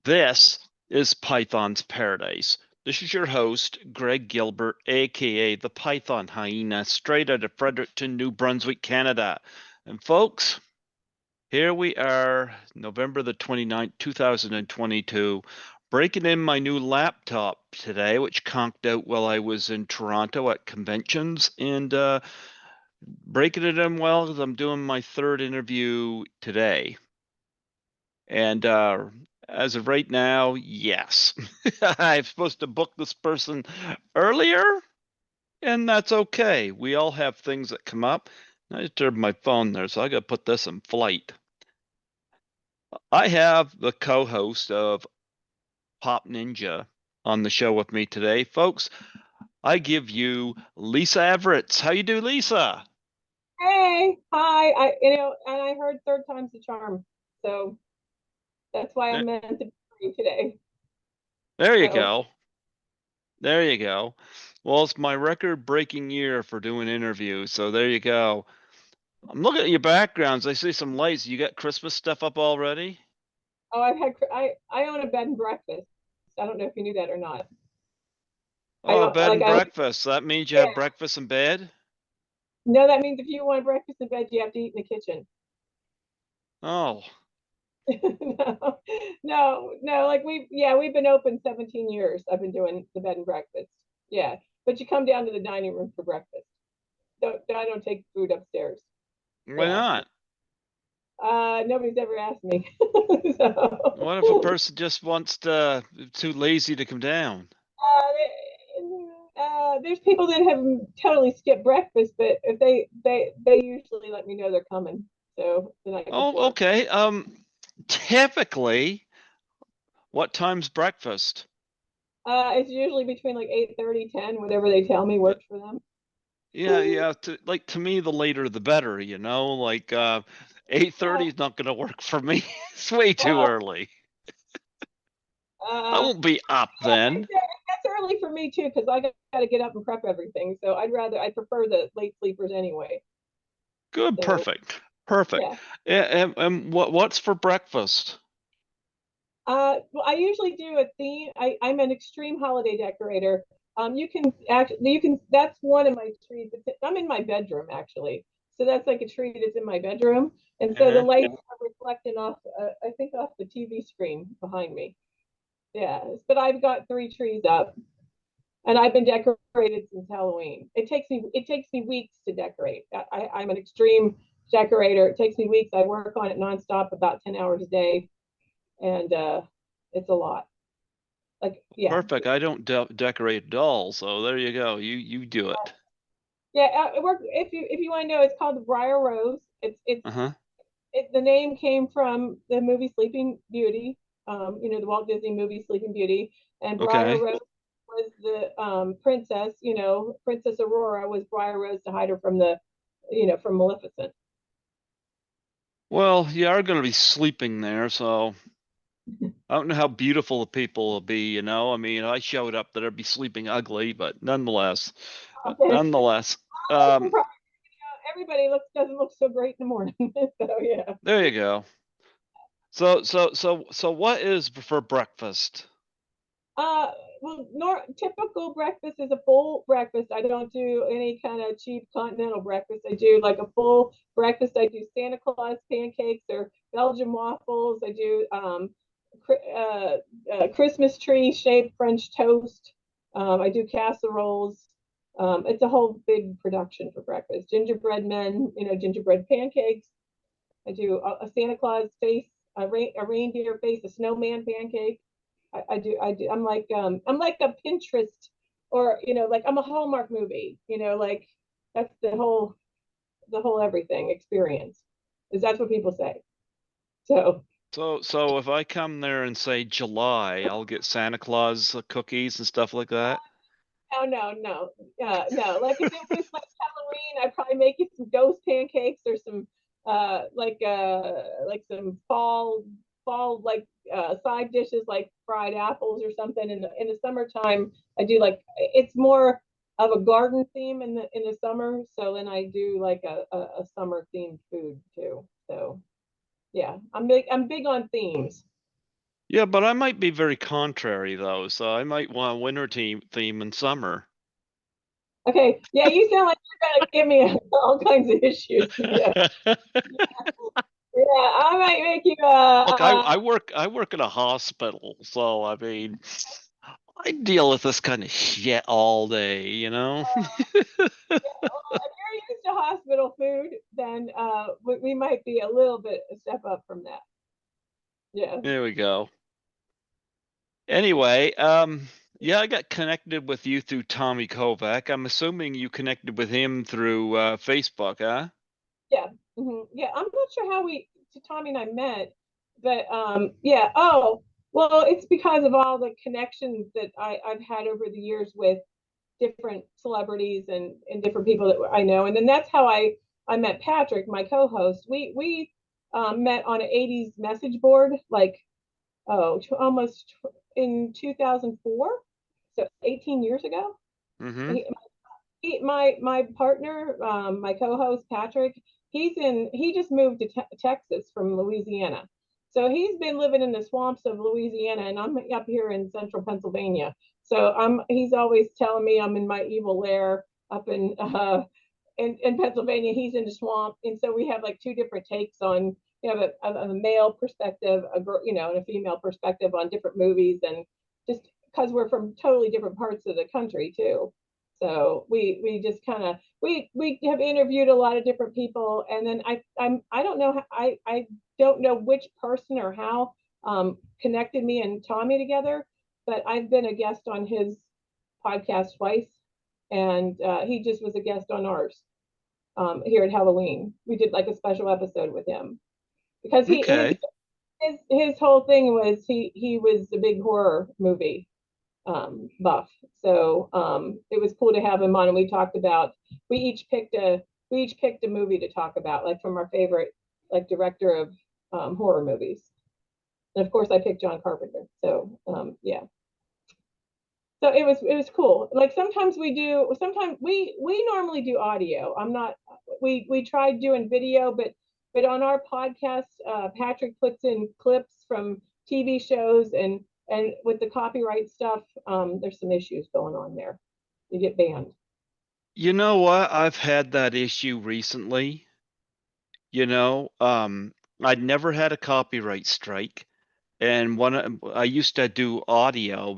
This is Python's Paradise. This is your host, Greg Gilbert, aka the Python Hyena, straight out of Fredericton, New Brunswick, Canada. And folks, here we are, November the 29th, 2022, breaking in my new laptop today, which conked out while I was in Toronto at conventions, and breaking it in well because I'm doing my third interview today. And as of right now, yes. I'm supposed to book this person earlier, and that's okay. We all have things that come up. I just turned my phone there, so I got to put this in flight. I have the co-host of Pop Ninja on the show with me today, folks. I give you Lisa Everetts. How you do, Lisa? Hey, hi. And I heard third time's the charm. So that's why I'm There, meant to be free today. there you So, go. There you go. Well, it's my record-breaking year for doing interviews, so there you go. I'm looking at your backgrounds. I see some lights. You got Christmas stuff up already? I own a bed and breakfast. I don't know if you knew that or not. I Oh, don't bed like and I don't, breakfast. That means you yeah. have breakfast in bed? No, that means if you want breakfast in bed, you have to eat in the kitchen. Oh, No, no. Like we've been open 17 years. I've been doing the bed and breakfast. Yeah, but you come down to the dining room for breakfast. I don't take food upstairs. why Yeah. not? Nobody's ever asked me. So, What if a person just wants to, too lazy to come down? there's people that have totally skipped breakfast, but if they usually let me know they're coming, so the night Oh, before. okay. Typically, what time's breakfast? It's usually between like 8:30, 10, whatever they tell me Yeah, works for them. yeah. To me, the later the better, you know? Like 8:30 Well, is not gonna work for me. It's way too well, early. I uh, won't be up yeah, then. that's early for me too because I got to get up and prep everything. So I prefer the late sleepers anyway. Good, So perfect. Perfect. yeah. And what's for breakfast? Well, I usually do a theme. I'm an extreme holiday decorator. That's one of my trees. I'm in my bedroom actually. So that's like a tree that's in my bedroom. And so the Uh-huh. lights are reflecting off, I think off the TV screen behind me. Yeah. But I've got three trees up and I've been decorated since Halloween. It takes me weeks to decorate. I'm an extreme decorator. It takes me weeks. I work on it nonstop, about 10 hours a day. And it's a lot. Like, yeah, Perfect. I don't decorate at all, so there you go. You do it. yeah. It worked. If you want to know, it's called the Briar Rose. Uh-huh. The name came from the movie Sleeping Beauty. The Walt Disney movie Sleeping Beauty, and Briar Okay. Rose was the princess. Princess Aurora was Briar Rose to hide her from Maleficent. Well, you are going to be sleeping there, so I don't know how beautiful the people will be, you know. I mean, if I showed up that I'd be sleeping ugly, but nonetheless, Okay. nonetheless, Probably, everybody doesn't look so great in the morning. So yeah. there you go. So what is for breakfast? Uh, well, typical breakfast is a full breakfast. I don't do any kind of cheap continental breakfast. I do like a full breakfast. I do Santa Claus pancakes or Belgian waffles. I do Christmas tree shaped French toast. I do casseroles. It's a whole big production for breakfast. Gingerbread men, gingerbread pancakes. I do a Santa Claus face, a reindeer face, a snowman pancake. I do. I'm like a Pinterest, or like I'm a Hallmark movie. Like that's the whole everything experience. Is that's what people say. So So if I come there and say July, I'll get Santa Claus cookies and stuff like that. oh no, no, no. Like if it was like Halloween, I'd probably make you some ghost pancakes or some like some fall like side dishes like fried apples or something. In the summertime, I do like it's more of a garden theme in the summer. So then I do like a summer themed food too. So yeah, I'm big on themes. Yeah, but I might be very contrary though, so I might want a winter team theme in summer. Okay, yeah, you sound like you're gonna give me all kinds of issues. Yeah, yeah, I might make you Look, I work in a hospital, so I mean, I deal with this kind of shit all day, you know? well, if you're used to hospital food, then we might be a little bit a step up from that. Yeah, There we go. Anyway, yeah, I got connected with you through Tommy Kovac. I'm assuming you connected with him through Facebook, huh? yeah, yeah. I'm not sure how Tommy and I met, but yeah. Oh, well, it's because of all the connections that I've had over the years with different celebrities and different people that I know, and then that's how I met Patrick, my co-host. We met on an '80s message board, like almost in 2004, so 18 years ago. Mm-hmm. My partner, my co-host Patrick, he just moved to Texas from Louisiana. So he's been living in the swamps of Louisiana, and I'm up here in central Pennsylvania. So he's always telling me I'm in my evil lair up in Pennsylvania. He's in the swamp, and so we have like two different takes on a male perspective, and a female perspective on different movies, and just because we're from totally different parts of the country too. So we just kind of we have interviewed a lot of different people, and then I don't know I don't know which person or how connected me and Tommy together, but I've been a guest on his podcast twice, and he just was a guest on ours here at Halloween. We did like a special episode with him because he Okay. his whole thing was he was a big horror movie buff. So it was cool to have him on, and we talked about we each picked a movie to talk about, like from our favorite like director of horror movies. And of course, I picked John Carpenter. So yeah, so it was cool. Like sometimes we normally do audio. I'm not we tried doing video, but on our podcast, Patrick puts in clips from TV shows, and with the copyright stuff, there's some issues going on there. You get banned. You know what? I've had that issue recently. You know, I'd never had a copyright strike, and I used to do audio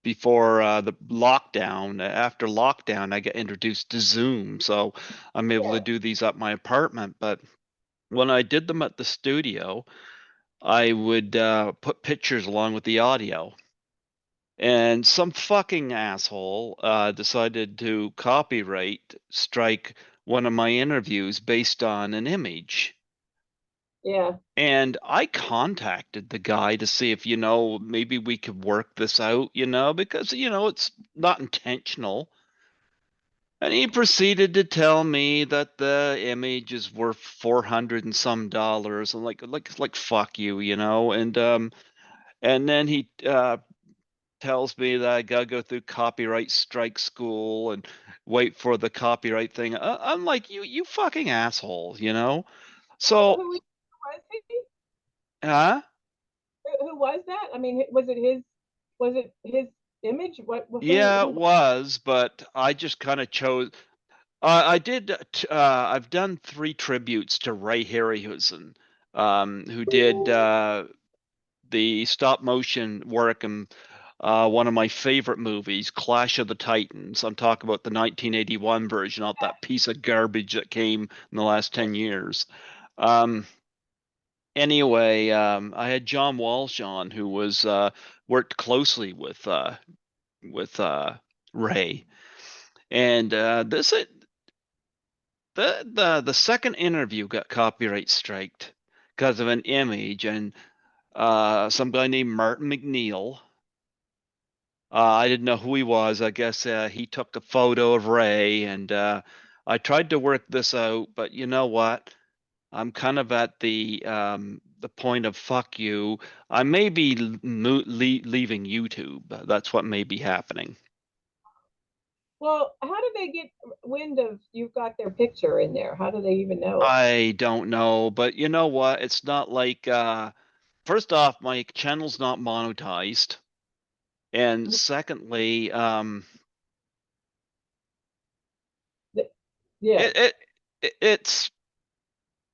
before the lockdown. After lockdown, I got introduced to Zoom, so I'm able to Yeah, do these at my apartment. But when I did them at the studio, I would put pictures along with the audio. And some fucking asshole decided to copyright strike one of my interviews based on an image. yeah. And I contacted the guy to see if, maybe we could work this out, because, it's not intentional. And he proceeded to tell me that the image is worth 400 and some dollars. I'm like fuck you, and then he tells me that I gotta go through copyright strike school and wait for the copyright thing. I'm like, you fucking asshole, So, Who was he? huh? Who was that? I mean, was it his? Was it his image? What? Yeah, it Who? was, but I just kind of chose. I've done three tributes to Ray Harryhausen, who did the stop motion work and one of my favorite movies, Clash of the Titans. I'm talking about the 1981 version, not that piece of garbage that came in the last 10 years. Um, anyway, I had John Walsh on, who was worked closely with Ray, and the second interview got copyright striked because of an image, and some guy named Martin McNeil. I didn't know who he was. I guess he took a photo of Ray, and I tried to work this out, but you know what? I'm kind of at the point of fuck you. I may be leaving YouTube. That's what may be happening. Well, how did they get wind of you've got their picture in there? How do they even know? I don't know, but you know what? It's not like first off, my channel's not monetized, and secondly, Yeah, it,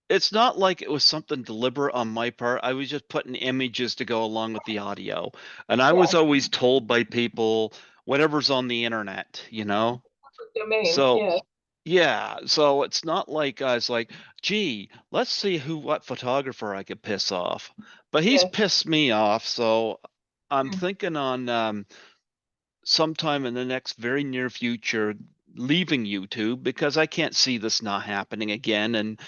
it's not like it was something deliberate on my part. I was just putting images to go along with the audio. And I was yeah, always told by people, whatever's on the internet, you know? domain, So, yeah, yeah. So it's not like I was like, gee, let's see what photographer I could piss off. But he's yeah. pissed me off. So I'm thinking on sometime in the next very near future leaving YouTube because I can't see this not happening again. And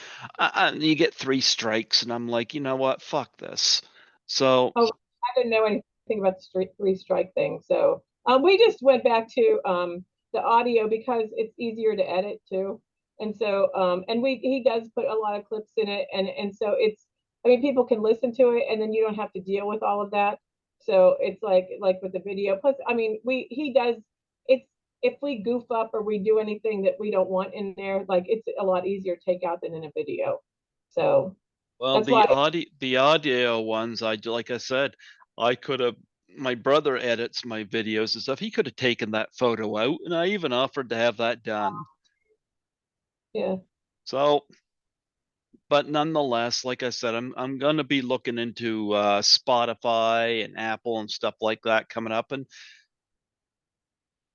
you get three strikes, and I'm like, you know what? Fuck this. So, Oh, I didn't know anything about the three strike thing. So we just went back to the audio because it's easier to edit too. And so and he does put a lot of clips in it, and so it's, I mean, people can listen to it and then you don't have to deal with all of that. So it's like with the video. Plus, I mean, he does, it's, if we goof up or we do anything that we don't want in there, like it's a lot easier to take out than in a video. So well, that's why. the audio ones, like I said, I could have. My brother edits my videos and stuff. He could have taken that photo out, and I even offered to have that done. Yeah. So, but nonetheless, like I said, I'm gonna be looking into Spotify and Apple and stuff like that coming up, and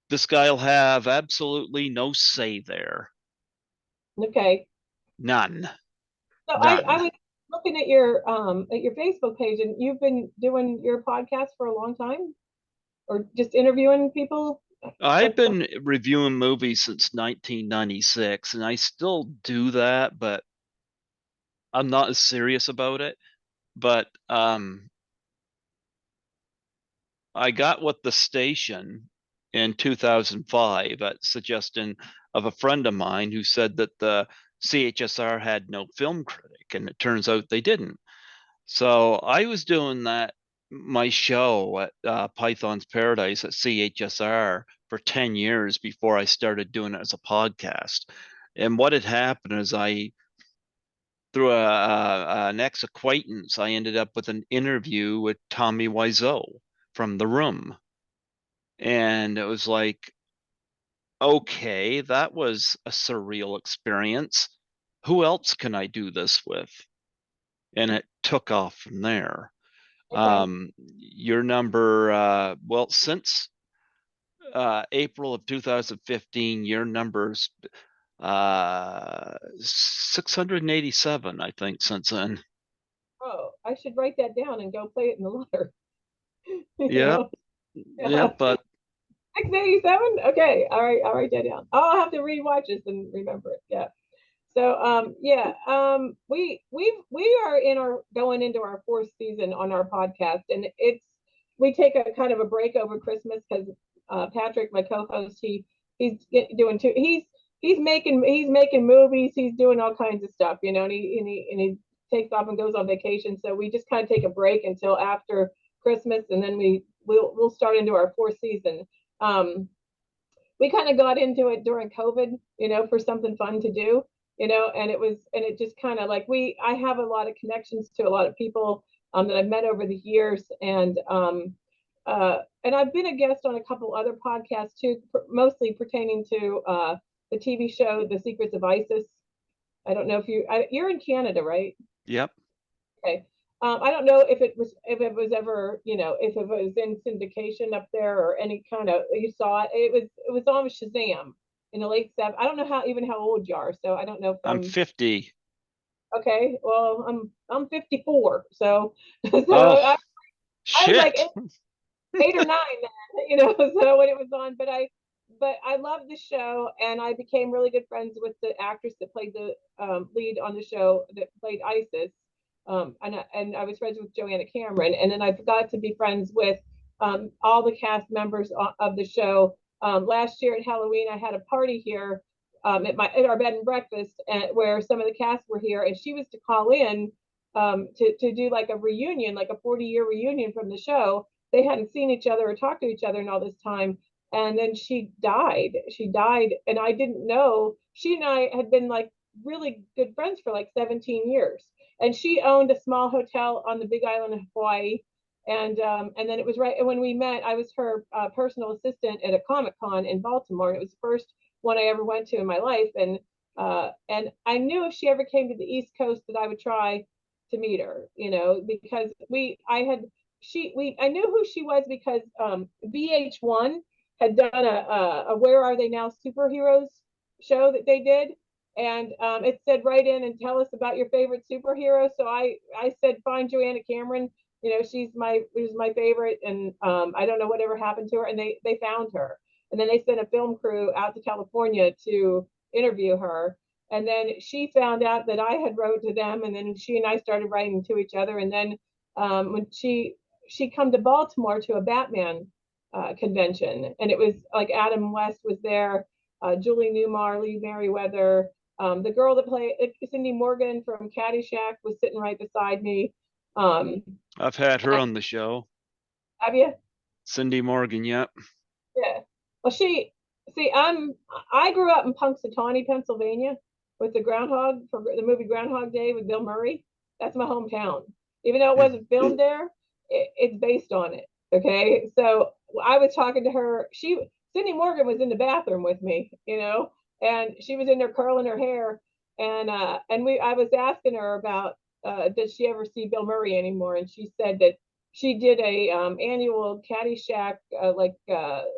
this guy'll have absolutely no say there. Okay. None. So I None. was looking at your Facebook page, and you've been doing your podcast for a long time, or just interviewing people. I've What's going? been reviewing movies since 1996, and I still do that, but I'm not as serious about it. But I got with the station in 2005 at suggestion of a friend of mine who said that the CHSR had no film critic, and it turns out they didn't. So I was doing my show at Python's Paradise at CHSR for 10 years before I started doing it as a podcast. And what had happened is through an ex acquaintance, I ended up with an interview with Tommy Wiseau from The Room. And it was like, okay, that was a surreal experience. Who else can I do this with? And it took off from there. Okay. Your number, well, since April of 2015, your number's 687, I think, since then. Oh, I should write that down and go play it in the lottery. You Yep, know, yep, but 687. Okay, all right, I'll write that down. I'll have to rewatch this and remember it. Yeah. So yeah, we are in our going into our fourth season on our podcast, and it's, we take a kind of a break over Christmas because Patrick, my co-host, doing two. He's making movies. He's doing all kinds of stuff, you know, and he takes off and goes on vacation. So we just kind of take a break until after Christmas, and then we'll start into our fourth season. We kind of got into it during COVID, you know, for something fun to do, you know, and it just kind of like I have a lot of connections to a lot of people that I've met over the years, and I've been a guest on a couple other podcasts too, mostly pertaining to the TV show The Secrets of Isis. I don't know if you're in Canada, right? yep. Okay. I don't know if it was ever, you know, if it was in syndication up there or any kind of, you saw it. It was on Shazam in the late '70s. I don't know how old you are, so I don't know if I'm 50. okay. Well, I'm 54, so so Oh, I was like shit. eight or nine then, you know, so when it was on. But I loved the show, and I became really good friends with the actress that played the lead on the show that played Isis. And I was friends with Joanna Cameron, and then I got to be friends with all the cast members of the show. Last year at Halloween, I had a party here at our bed and breakfast, where some of the cast were here, and she was to call in to do like a reunion, like a 40-year reunion from the show. They hadn't seen each other or talked to each other in all this time, and then she died. She died, and I didn't know. She and I had been like really good friends for like 17 years, and she owned a small hotel on the Big Island of Hawaii. And then it was right when we met. I was her personal assistant at a Comic-Con in Baltimore. And it was the first one I ever went to in my life, and I knew if she ever came to the East Coast that I would try to meet her, because I knew who she was because VH1 had done a Where Are They Now Superheroes show that they did, and it said write in and tell us about your favorite superhero. So I said find Joanna Cameron. She's my favorite, and I don't know whatever happened to her, and they found her, and then they sent a film crew out to California to interview her. And then she found out that I had wrote to them, and then she and I started writing to each other. And then when she come to Baltimore to a Batman convention, and it was like Adam West was there, Julie Newmar, Lee Merriweather, the girl that played Cindy Morgan from Caddyshack was sitting right beside me. I've had her I, on the show. have you? Cindy Morgan, yep. Yeah. Well, I grew up in Punxsutawney, Pennsylvania, with the groundhog for the movie Groundhog Day with Bill Murray. That's my hometown. Even though it wasn't filmed there, it's based on it. Okay. So I was talking to her. Cindy Morgan was in the bathroom with me, and she was in there curling her hair. And I was asking her about does she ever see Bill Murray anymore? And she said that she did a annual Caddyshack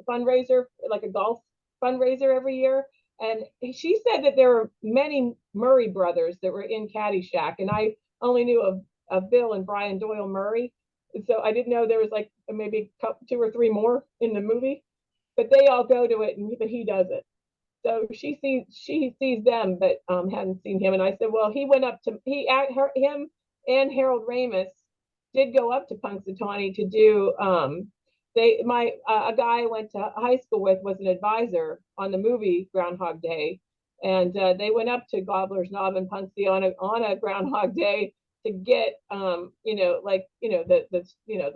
fundraiser, like a golf fundraiser every year. And she said that there were many Murray brothers that were in Caddyshack, and I only knew of Bill and Brian Doyle Murray. And so I didn't know there was like maybe two or three more in the movie, but they all go to it, but he doesn't. So she sees them, but hadn't seen him. And I said, well, he went up to him and Harold Ramis did go up to Punxsutawney to do a guy I went to high school with was an advisor on the movie Groundhog Day, and they went up to Gobbler's Knob and Punxsutawney on a Groundhog Day to get the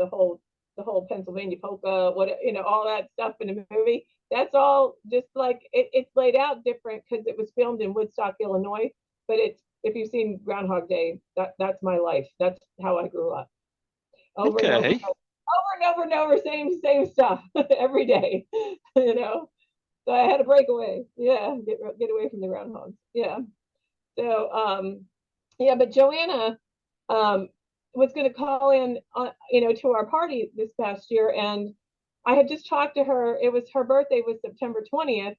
whole Pennsylvania polka, all that stuff in the movie. That's all just like it's laid out different because it was filmed in Woodstock, Illinois. But if you've seen Groundhog Day, that's my life. That's how I grew up. Over and over, Okay. over and over and over, same stuff every day. So I had to break away. Yeah, get away from the groundhogs. Yeah. So yeah, but Joanna um was going to call in to our party this past year, and I had just talked to her. It was her birthday was September 20th,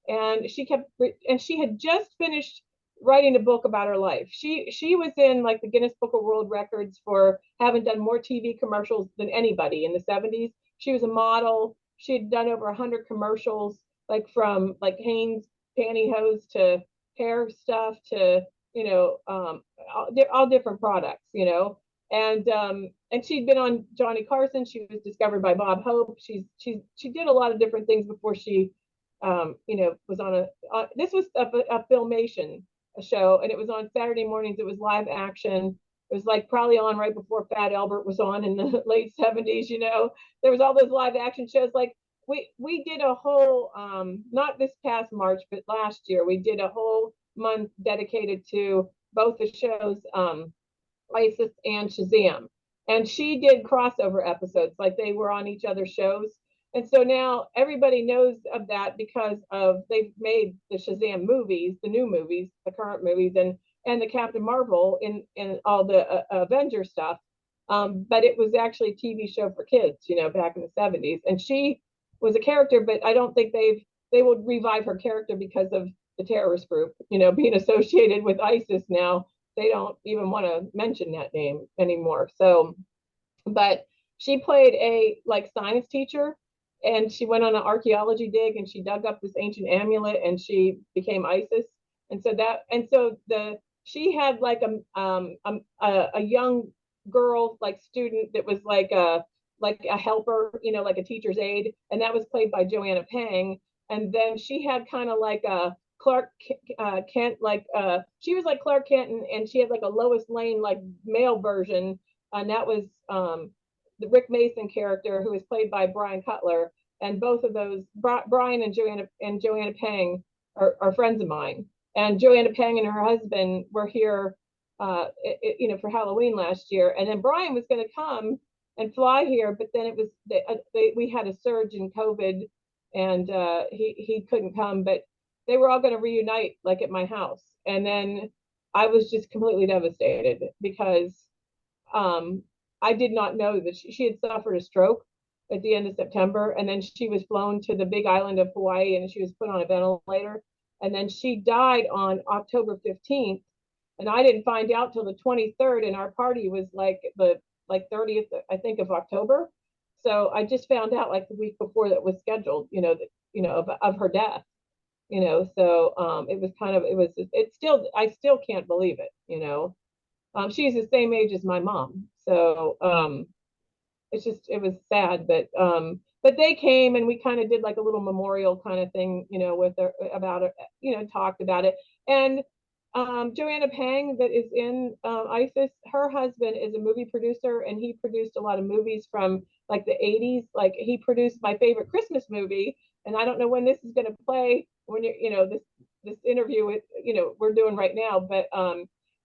and she had just finished writing a book about her life. She was in like the Guinness Book of World Records for having done more TV commercials than anybody in the 70s. She was a model. She had done over 100 commercials, like from like Hanes pantyhose to hair stuff to all different products, and she'd been on Johnny Carson. She was discovered by Bob Hope. She did a lot of different things before she was on this was a filmation, a show, and it was on Saturday mornings. It was live action. It was like probably on right before Fat Albert was on in the late 70s. There was all those live action shows. Like we did a whole not this past March, but last year we did a whole month dedicated to both the shows, Isis and Shazam. And she did crossover episodes, like they were on each other's shows. And so now everybody knows of that because they've made the Shazam movies, the new movies, the current movies, and the Captain Marvel in all the Avenger stuff. But it was actually a TV show for kids, back in the 70s. And she was a character, but I don't think they would revive her character because of the terrorist group, being associated with ISIS now. They don't even want to mention that name anymore. So, but she played a like science teacher, and she went on an archaeology dig, and she dug up this ancient amulet, and she became ISIS. And so she had like a young girl like student that was like a helper, like a teacher's aide, and that was played by Joanna Pang. And then she had kind of like a Clark Kent, like she was like Clark Kent, and she had like a Lois Lane like male version, and that was the Rick Mason character, who was played by Brian Cutler. And both of those, Brian and Joanna Pang, are friends of mine. And Joanna Pang and her husband were here for Halloween last year. And then Brian was going to come and fly here, but then it was we had a surge in COVID, and he couldn't come. But they were all going to reunite like at my house, and then I was just completely devastated because um, I did not know that she had suffered a stroke at the end of September, and then she was flown to the Big Island of Hawaii, and she was put on a ventilator, and then she died on October 15th, and I didn't find out till the 23rd, and our party was like 30th, I think, of October. So I just found out like the week before that was scheduled, of her death, So it was kind of it's still I still. Can't believe it. She's the same age as my mom, so it was sad, but they came and we kind of did like a little memorial kind of thing, with her about it, talked about it. And Joanna Pang, that is in ISIS, her husband is a movie producer, and he produced a lot of movies from like the 80s. Like he produced my favorite Christmas movie, and I don't know when this is going to play, when this interview with we're doing right now, but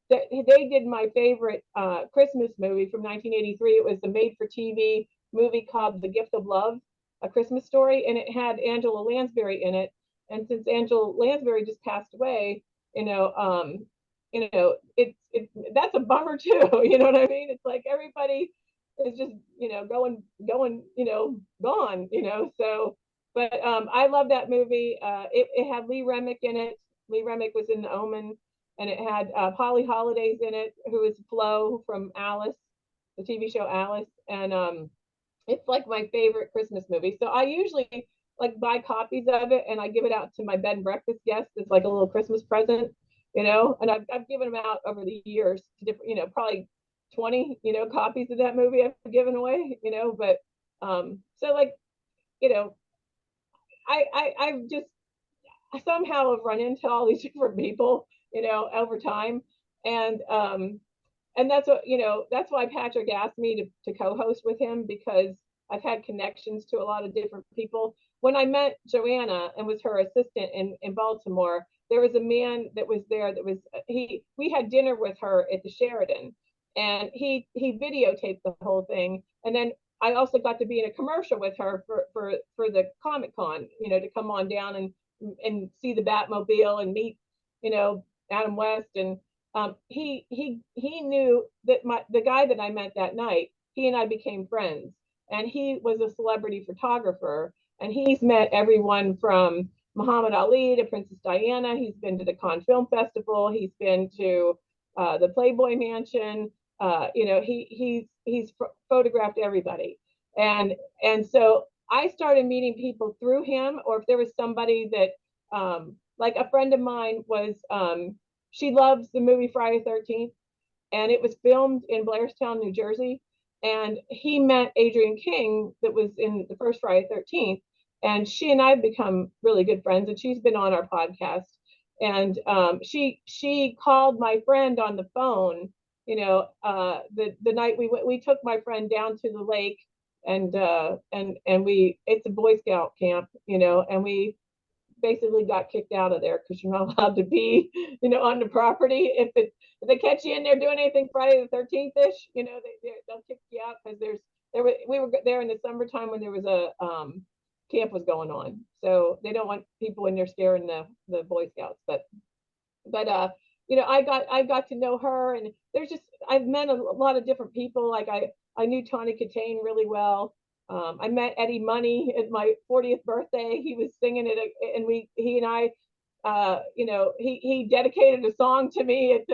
they did my favorite Christmas movie from 1983. It was the made-for-TV movie called The Gift of Love, A Christmas Story, and it had Angela Lansbury in it. And since Angela Lansbury just passed away, it's that's a bummer too. You know what I mean? It's like everybody is just going gone. So, but I love that movie. It had Lee Remick in it. Lee Remick was in The Omen, and it had Polly Holiday's in it, who is Flo from Alice, the TV show Alice, and it's like my favorite Christmas movie. So I usually like buy copies of it, and I give it out to my bed and breakfast guests as like a little Christmas present, And I've given them out over the years to different, probably 20, copies of that movie I've given away, But so like, you know, I've just somehow have run into all these different people, over time, and that's why Patrick asked me to co-host with him, because I've had connections to a lot of different people. When I met Joanna and was her assistant in Baltimore, there was a man that was there that was we had dinner with her at the Sheridan, and he videotaped the whole thing. And then I also got to be in a commercial with her for the Comic Con, to come on down and see the Batmobile and meet, Adam West. And he knew that the guy that I met that night, he and I became friends, and he was a celebrity photographer, and he's met everyone from Muhammad Ali to Princess Diana. He's been to the Cannes Film Festival. He's been to the Playboy Mansion. He's photographed everybody, and so I started meeting people through him, or if there was somebody that like a friend of mine was she loves the movie Friday the 13th, and it was filmed in Blairstown, New Jersey. And he met Adrienne King, that was in the first Friday the 13th, and she and I have become really good friends. And she's been on our podcast. And she called my friend on the phone. The night we took my friend down to the lake, and we it's a Boy Scout camp, and we basically got kicked out of there because you're not allowed to be, on the property. If they catch you in there doing anything Friday the 13th ish, they'll kick you out, because we were there in the summertime when there was a camp was going on, so they don't want people in there scaring the Boy Scouts. But I got to know her, and I've met a lot of different people. Like I knew Tawny Katane really well. I met Eddie Money at my 40th birthday. He was singing it, and he and I, he dedicated a song to me at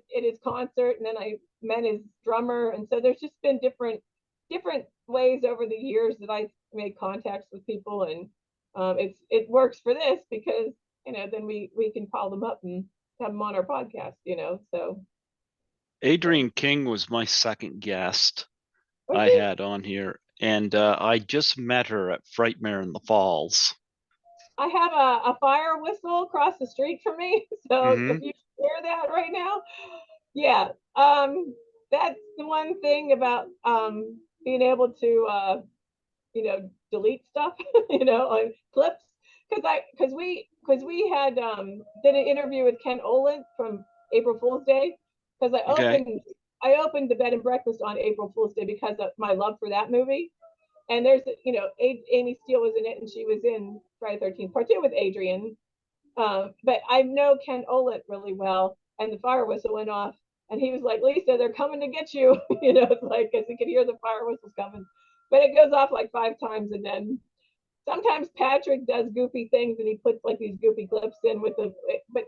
his concert, and then I met his drummer. And so there's just been different ways over the years that I've made contacts with people, and it works for this, because then we can call them up and have them on our podcast. So Adrienne King was my second guest was I he? had on here, and I just met her at Frightmare in the Falls. I have a fire whistle across the street from me. So if Hmm. you hear that right now, yeah. That's the one thing about being able to delete stuff, on clips. Because we had did an interview with Ken Olin from April Fool's Day, because Okay. I opened the bed and breakfast on April Fool's Day because of my love for that movie. And there's, Amy Steele was in it, and she was in Friday the 13th Part 2 with Adrian. But I know Ken Olet really well, and the fire whistle went off, and he was like, "Lisa, they're coming to get you." It's like because he could hear the fire whistles coming, but it goes off like 5 times, and then sometimes Patrick does goofy things, and he puts like these goofy clips in with the, but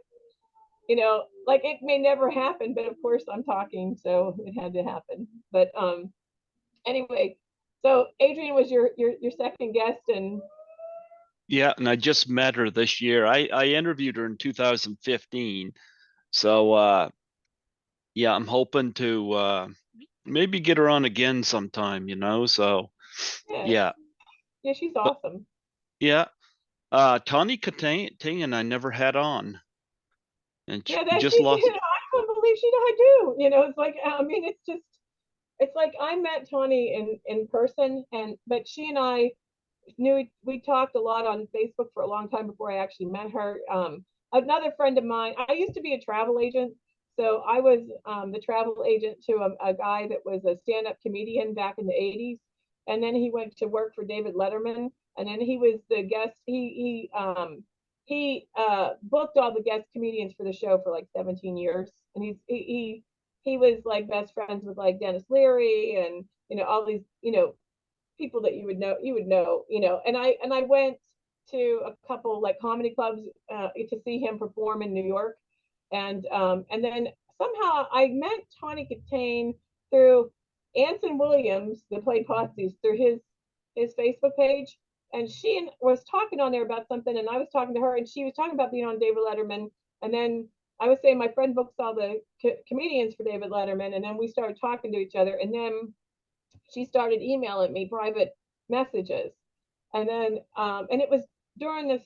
like it may never happen, but of course I'm talking, so it had to happen. But anyway, so Adrian was your second guest, and Yeah, and I just met her this year. I interviewed her in 2015. So yeah, I'm hoping to maybe get her on again sometime, So yeah, yeah. yeah, she's But awesome. yeah, Tawny Katangan I never had on, and she Yeah, that just she, lost. I couldn't believe she died too. It's like, I mean, it's like I met Tawny in person, and but she and I knew we talked a lot on Facebook for a long time before I actually met her. Another friend of mine, I used to be a travel agent, so I was the travel agent to a guy that was a stand-up comedian back in the '80s, and then he went to work for David Letterman, and then he was the guest. He booked all the guest comedians for the show for like 17 years, and he was like best friends with like Dennis Leary and all these people that you would know. And I went to a couple like comedy clubs to see him perform in New York, and then somehow I met Tawny Katane through Anson Williams, that played Potsy's, through his Facebook page, and she was talking on there about something, and I was talking to her, and she was talking about being on David Letterman, and then I was saying my friend books all the comedians for David Letterman, and then we started talking to each other, and then she started emailing me private messages, and then and it was during this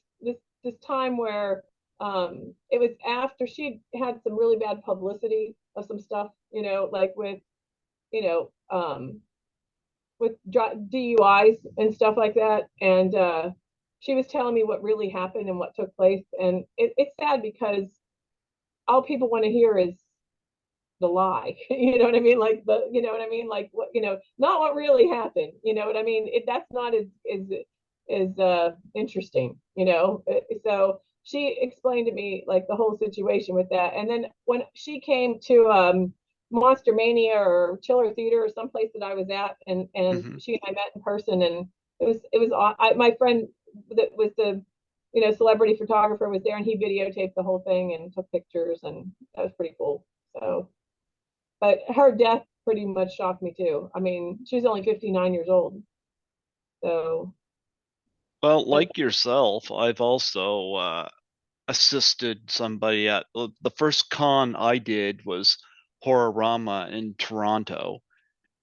time where it was after she had some really bad publicity of some stuff, like you know with DUIs and stuff like that, and she was telling me what really happened and what took place, and it's sad because all people want to hear is the lie. You know what I mean? Like you know what I mean? Like what, not what really happened. You know what I mean? That's not as interesting, So she explained to me like the whole situation with that. And then when she came to Monster Mania or Chiller Theater or someplace that I was at, and Hmm. she and I met in person, and my friend that was the celebrity photographer was there, and he videotaped the whole thing and took pictures, and that was pretty cool. So, but her death pretty much shocked me too. I mean, she was only 59 years old. So, Well, but like yourself, I've also assisted somebody at the first con I did was Horrorama in Toronto.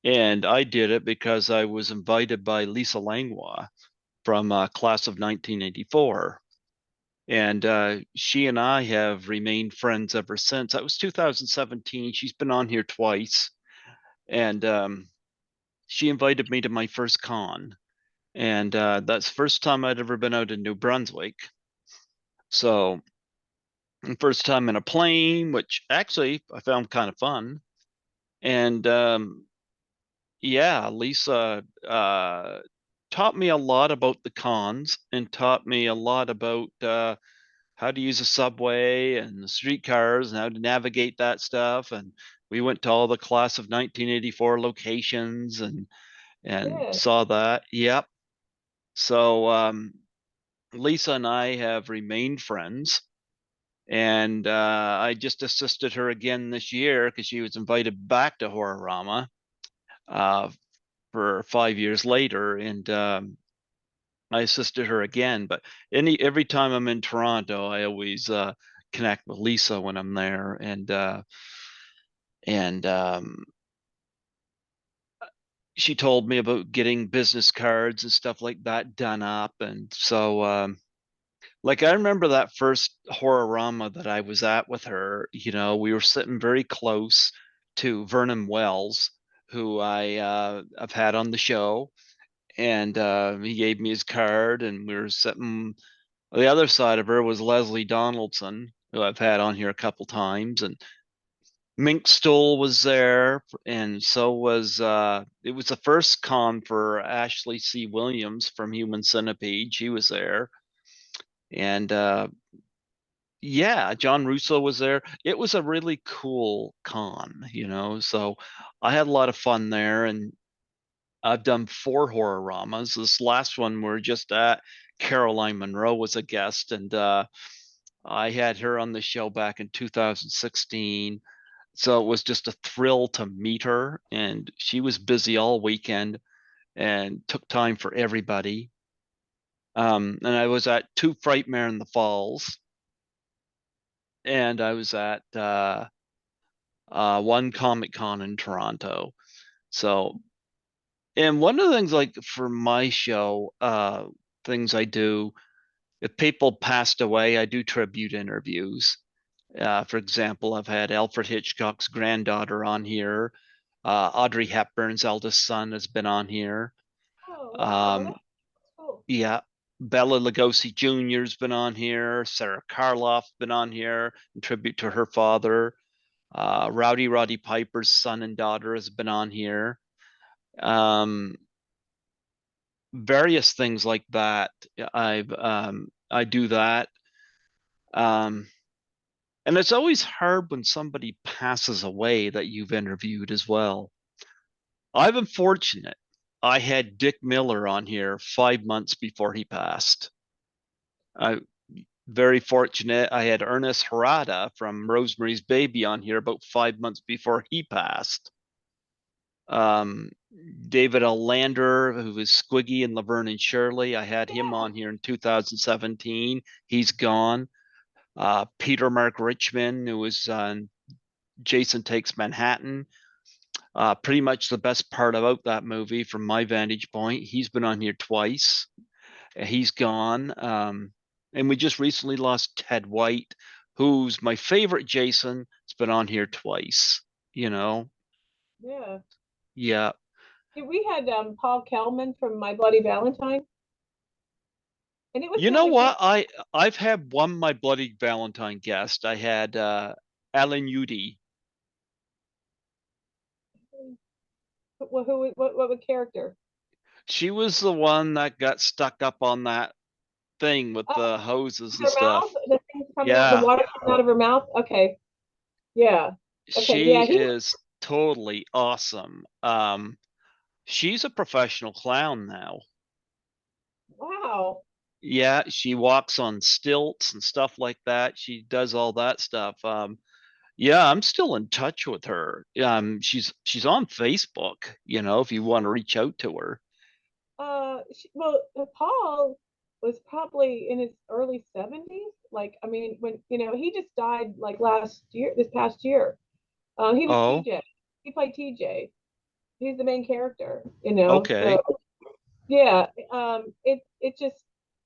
And I did it because I was invited by Lisa Langlois from class of 1984. And she and I have remained friends ever since. That was 2017. She's been on here twice. And she invited me to my first con. And that's the first time I'd ever been out in New Brunswick. So, first time in a plane, which actually I found kind of fun. And yeah, Lisa taught me a lot about the cons and taught me a lot about how to use a subway and the streetcars and how to navigate that stuff. And we went to all the class of 1984 locations and yeah, saw that. Yep. So Lisa and I have remained friends. And I just assisted her again this year because she was invited back to Horrorama uh, for 5 years later, and I assisted her again. But every time I'm in Toronto, I always connect with Lisa when I'm there, and she told me about getting business cards and stuff like that done up, and so like I remember that first Horrorama that I was at with her. We were sitting very close to Vernon Wells, who I've had on the show, and he gave me his card, and we were sitting. The other side of her was Leslie Donaldson, who I've had on here a couple times, and Mink Stoll was there, and so was it was the first con for Ashley C. Williams from Human Centipede. She was there. And yeah, John Russo was there. It was a really cool con. So I had a lot of fun there, and I've done 4 horror-ramas. This last one we're just at, Caroline Monroe was a guest, and I had her on the show back in 2016. So it was just a thrill to meet her, and she was busy all weekend and took time for everybody. And I was at two Frightmare in the Falls, and I was at one Comic Con in Toronto. So, and one of the things like for my show, things I do, if people passed away, I do tribute interviews. For example, I've had Alfred Hitchcock's granddaughter on here. Audrey Hepburn's eldest son has been on here. Oh, wow. Well, Um, that's cool. yeah, Bella Lugosi Jr.'s been on here. Sarah Karloff's been on here in tribute to her father. Rowdy Roddy Piper's son and daughter has been on here. Um, Various things like that. I do that. Um, and it's always hard when somebody passes away that you've interviewed as well. I've been fortunate. I had Dick Miller on here 5 months before he passed. I very fortunate. I had Ernest Harada from Rosemary's Baby on here about 5 months before he passed. Um, David L. Lander, who was Squiggy in Laverne and Shirley, I had him Yeah. on here in 2017. He's gone. Peter Mark Richmond, who was on Jason Takes Manhattan. Pretty much the best part about that movie from my vantage point. He's been on here twice. He's gone. And we just recently lost Ted White, who's my favorite Jason. It's been on here twice, you know? Yeah. Yeah. Yeah, we had Paul Kellman from My Bloody Valentine, and it was You know kind of what? I've had one My Bloody Valentine guest. I had Alan Udy. what character? She was the one that got stuck up on that thing with Oh, the hoses and her mouth, stuff. the things coming out, the Yeah, water coming out of her mouth. Okay, yeah, okay, she yeah. He is totally awesome. She's a professional clown now. wow. Yeah, she walks on stilts and stuff like that. She does all that stuff. Yeah, I'm still in touch with her. She's on Facebook, if you want to reach out to her. Well, Paul was probably in his early 70s. Like, I mean, when he just died like last year, this past year. He was Oh, TJ. He played TJ. He's the main character. So okay. yeah. It just,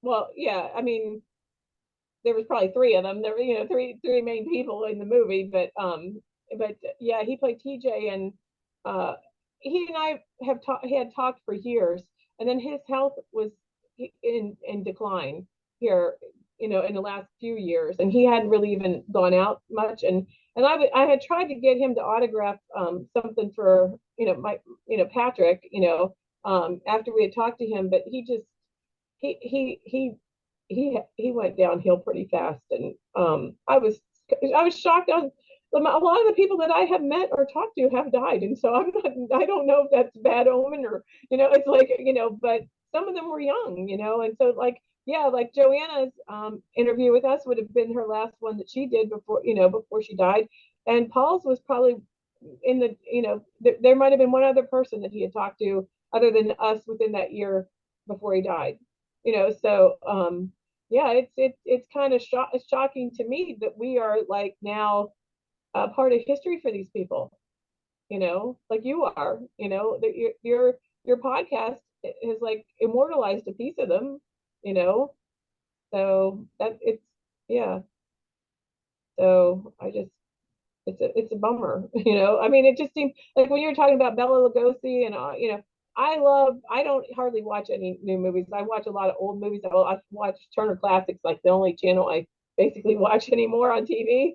well, yeah. I mean, there was probably three of them. There were, three main people in the movie, but yeah, he played TJ, and uh, he and I had talked for years, and then his health was in decline here, in the last few years, and he hadn't really even gone out much, and I had tried to get him to autograph something for my Patrick, after we had talked to him, but he just he he he he went downhill pretty fast, and I was shocked. A lot of the people that I have met or talked to have died, and so I don't know if that's bad omen, or it's like, but some of them were young, and so, like, yeah, like Joanna's interview with us would have been her last one that she did before she died, and Paul's was probably in the there might have been one other person that he had talked to other than us within that year before he died, so yeah, it's kind of it's shocking to me that we are like now a part of history for these people, like you are, that your podcast has like immortalized a piece of them, you know so that it's yeah, so I just it's a bummer. I mean, it just seems like when you're talking about Bella Lugosi, and I don't hardly watch any new movies. I watch a lot of old movies. I watch Turner Classics, like the only channel I basically watch anymore on TV.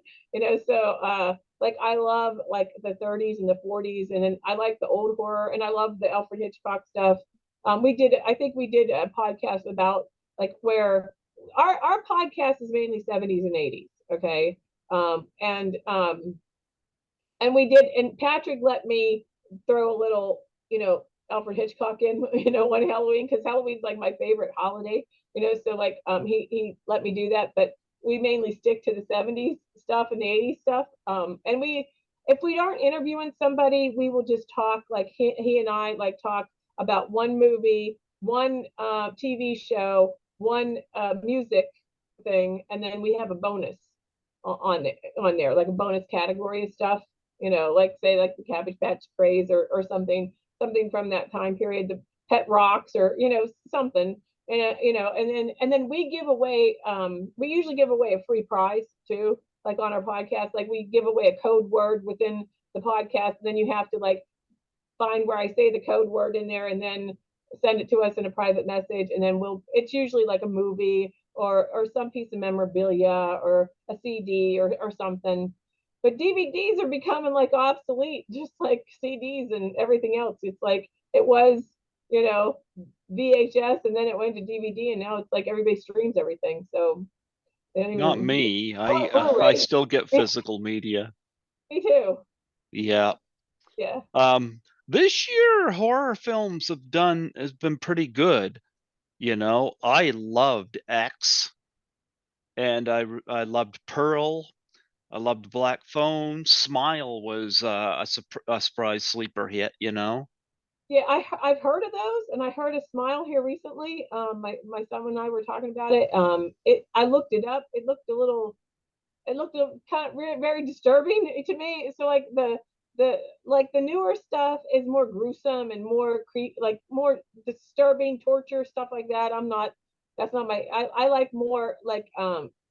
So like I love like the 30s and the 40s, and then I like the old horror, and I love the Alfred Hitchcock stuff. I think we did a podcast about like where our podcast is mainly 70s and 80s, okay? Um, and um, and we did, and Patrick let me throw a little, Alfred Hitchcock in, one Halloween, because Halloween's like my favorite holiday, so like he let me do that, but we mainly stick to the 70s stuff and the 80s stuff. And we if we aren't interviewing somebody, we will just talk, like he and I like talk about one movie, one TV show, one music thing, and then we have a bonus on there, like a bonus category of stuff, like say like the Cabbage Patch craze, or something from that time period, the pet rocks, or something. And and then we usually give away a free prize too, like on our podcast, like we give away a code word within the podcast. Then you have to like find where I say the code word in there, and then send it to us in a private message, and then it's usually like a movie, or some piece of memorabilia, or a CD, or something. But DVDs are becoming like obsolete, just like CDs and everything else. It's like it was, you know, VHS, and then it went to DVD, and now it's like everybody streams everything. So they don't Not even me. I Blu-ray. still get Me physical media. too. Yeah. Yeah. Um, this year horror films has been pretty good. I loved X, and I loved Pearl. I loved Black Phone. Smile was a surprise sleeper hit. Yeah, I've heard of those, and I heard a Smile here recently. My son and I were talking about it. I looked it up. It looked kind of very disturbing to me. So like the newer stuff is more gruesome and like more disturbing, torture stuff like that. I'm not. That's not my. I like more like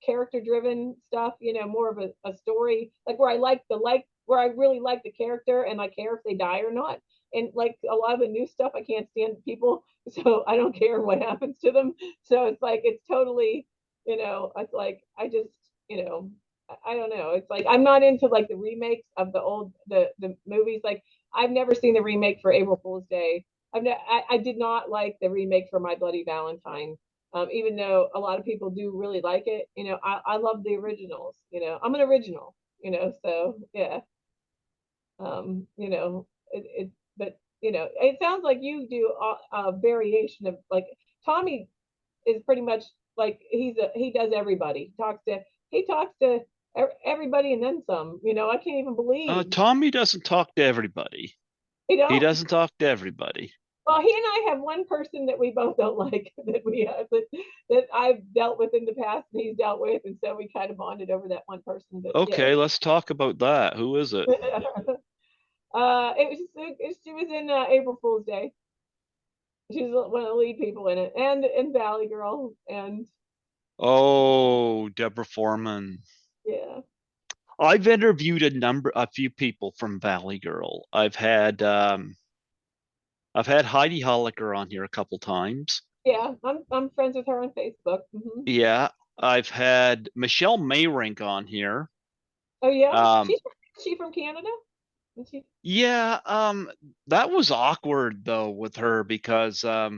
character driven stuff. More of a story, like where I really like the character, and I care if they die or not. And like a lot of the new stuff, I can't stand people, so I don't care what happens to them. So it's like it's totally, it's like I just, you know, I don't know. It's like I'm not into like the remakes of the movies. Like I've never seen the remake for April Fool's Day. I did not like the remake for My Bloody Valentine. Even though a lot of people do really like it, I love the originals. I'm an original. So yeah. But it sounds like you do a variation of like Tommy is pretty much like he does everybody. He talks to everybody and then some. I can't even believe Tommy doesn't talk to everybody. you He don't. doesn't talk to everybody. Well, he and I have one person that we both don't like that I've dealt with in the past, and he's dealt with, and so we kind of bonded over that one person. But yeah. Okay, let's talk about that. Who is it? She was in April Fool's Day. She's one of the lead people in it, and in Valley Girl, and Oh, Deborah Foreman. yeah, I've interviewed a few people from Valley Girl. I've had Heidi Holliker on here a couple times. yeah. I'm friends with her on Facebook. Yeah, I've had Michelle Mayrink on here. Oh yeah, Um, she from Canada. Is she? yeah, that was awkward though with her because I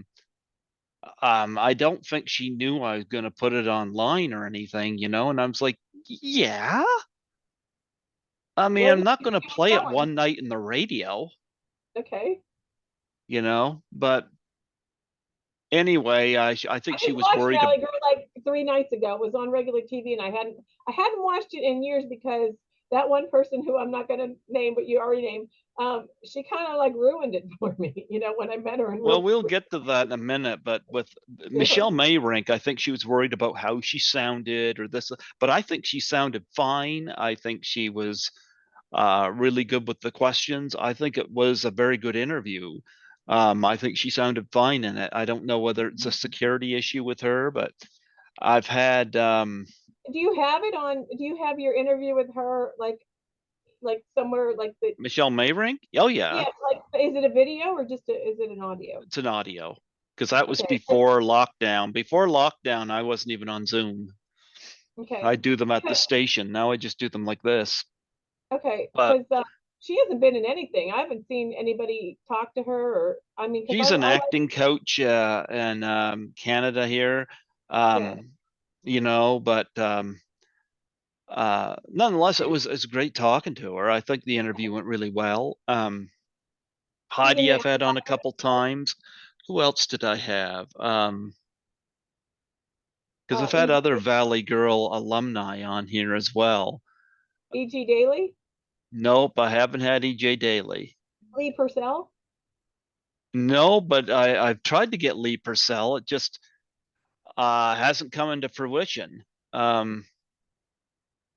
don't think she knew I was gonna put it online or anything, and I was like, yeah. I mean, Well, I'm no, not you gonna don't play it tell her. one night in the radio, Okay. but anyway, I think I she just was watched worried. Valley Girl like 3 nights ago. It was on regular TV, and I hadn't watched it in years because that one person who I'm not going to name, but you already named, she kind of like ruined it for me. When I met her in Well, real. we'll get to that in a minute, but with Yeah. Michelle Mayrink, I think she was worried about how she sounded or this, but I think she sounded fine. I think she was really good with the questions. I think it was a very good interview. I think she sounded fine in it. I don't know whether it's a security issue with her, but I've had Do you have it on? Do you have your interview with her like somewhere like the? Michelle Mayrink. Oh yeah, Yeah, like is it a video or is it an audio? it's an audio because that was Okay. before lockdown. Before lockdown, I wasn't even on Zoom. I Okay. do them at the station. Now I just do them like this. Okay, but because she hasn't been in anything. I haven't seen anybody talk to her, or I mean, because she's an I like, acting coach in Canada here. yeah, Um, but nonetheless, it's great talking to her. I think the interview went really well. even Heidi, the I've had on a couple times. Who else did I have? Because I've had other E.G. Valley Girl alumni on here as well. E.G. Daily, Nope, I haven't had EJ Daily. Lee Purcell. No, but I've tried to get Lee Purcell. It just hasn't come into fruition. Um,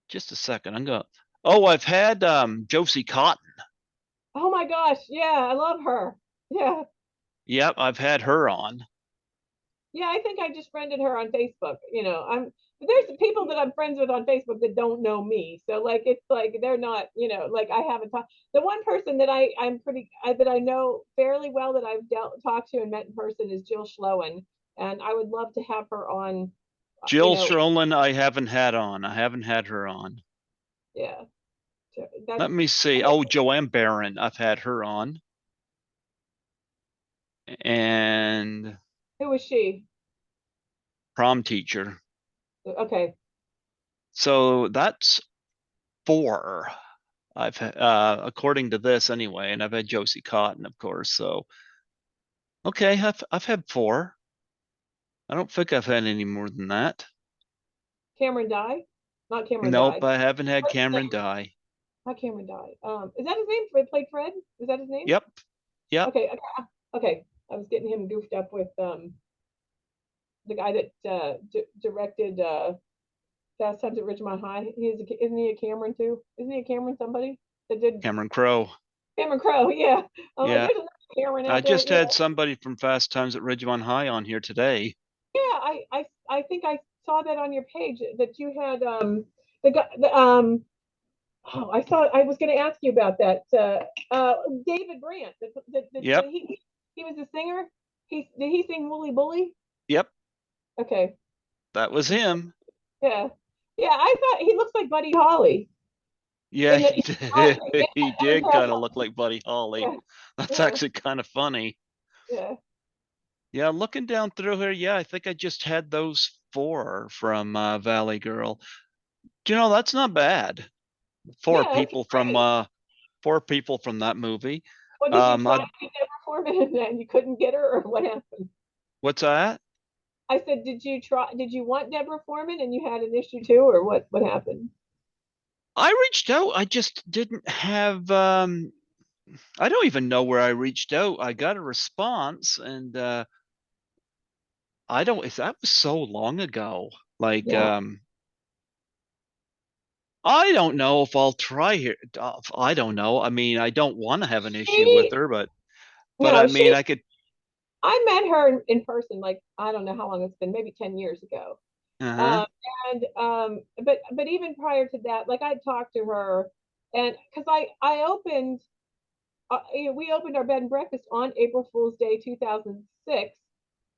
just a second. I'm going. Oh, I've had Josie Cotton. Oh my gosh, yeah, I love her. Yeah, Yep, I've had her on. yeah, I think I just friended her on Facebook. But there's people that I'm friends with on Facebook that don't know me. So like it's like they're not, like I haven't talked. The one person that that I know fairly well that I've talked to and met in person is Jill Schloen, and I would love to have her on. Jill Sherlin, I haven't had on. I haven't had her on. Yeah, that's Let me see. Oh, Joanne Barron, I've had her on. And who was she? prom teacher. Okay, So that's four. According to this anyway, and I've had Josie Cotton, of course. So okay, I've had four. I don't think I've had any more than that. Cameron Dye, not Cameron Nope, Dye. I haven't had What's his Cameron name? Dye. Not Cameron Dye. Is that his name? He played Fred. Is that his name? Yep, yep. Okay, okay, okay. I was getting him goofed up with the guy that directed Fast Times at Ridgemont High. Isn't he a Cameron too? Isn't he a Cameron somebody that did Cameron Crowe. Cameron Crowe? Yeah. I'm like, Yeah, there's another Cameron I out there. just Yeah, had somebody from Fast Times at Ridgemont High on here today. yeah. I think I saw that on your page that you had the guy oh, I saw. I was going to ask you about that. David Brandt. Yep, He was a singer. Did he sing Wooly Bully? yep, Okay. that was him. Yeah. Yeah. I thought he looks like Buddy Holly Yeah, in the. he I, did. He I did kind of look like Buddy Holly. yeah. That's Yeah. actually kind of funny. Yeah. Yeah, looking down through here, yeah, I think I just had those four from Valley Girl. That's not bad. Four Yeah. That's people from great. that movie. Well, did you Um, try I, to get Deborah Foreman and then you couldn't get her, or what happened? what's that? I said, did you try? Did you want Deborah Foreman and you had an issue too, or what? What happened? I reached out. I just didn't have. I don't even know where I reached out. I got a response, and I don't. That was so long ago. Like, Yeah. I don't know if I'll try here. I don't know. I mean, I don't want to have an issue with She her, but no, I mean, she I could. I met her in person, like I don't know how long it's been, maybe 10 years ago. Uh-huh. Um, but even prior to that, like I talked to her, and because I opened, we opened our bed and breakfast on April Fool's Day 2006,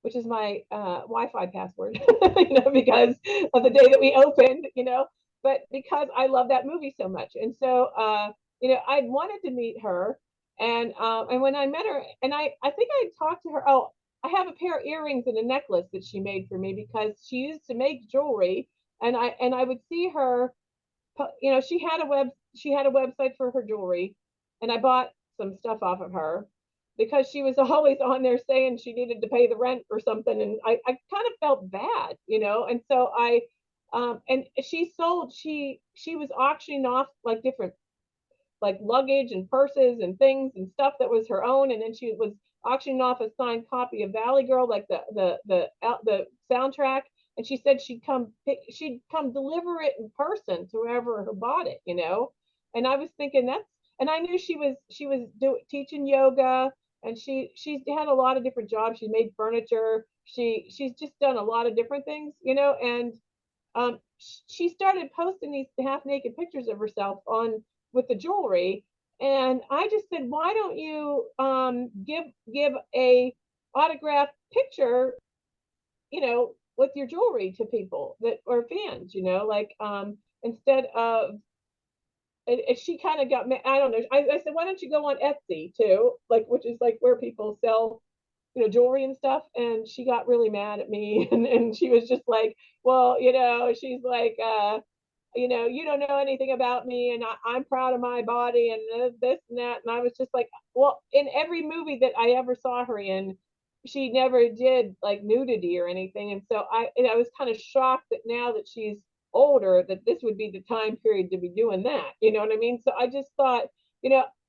which is my Wi-Fi password, because of the day that we opened, But because I love that movie so much, and so I wanted to meet her, and when I met her, and I think I talked to her. Oh, I have a pair of earrings and a necklace that she made for me because she used to make jewelry, and I would see her. She had a website for her jewelry, and I bought some stuff off of her because she was always on there saying she needed to pay the rent or something, and I kind of felt bad, and so and she was auctioning off like different like luggage and purses and things and stuff that was her own, and then she was auctioning off a signed copy of Valley Girl, like the soundtrack. And she said she'd come deliver it in person to whoever bought it. And I was thinking and I knew she was teaching yoga, and she's had a lot of different jobs. She made furniture. She's just done a lot of different things. And she started posting these half naked pictures of herself on with the jewelry, and I just said, why don't you give a autographed picture, with your jewelry to people that are fans, like instead of and she kind of got, I don't know. I said, why don't you go on Etsy too? Like, which is like where people sell, jewelry and stuff. And she got really mad at me. And she was just like, well, she's like, you don't know anything about me, and I'm proud of my body, and this and that. And I was just like, well, in every movie that I ever saw her in, she never did like nudity or anything. And so I was kind of shocked that now that she's older, that this would be the time period to be doing that. You know what I mean? So I just thought,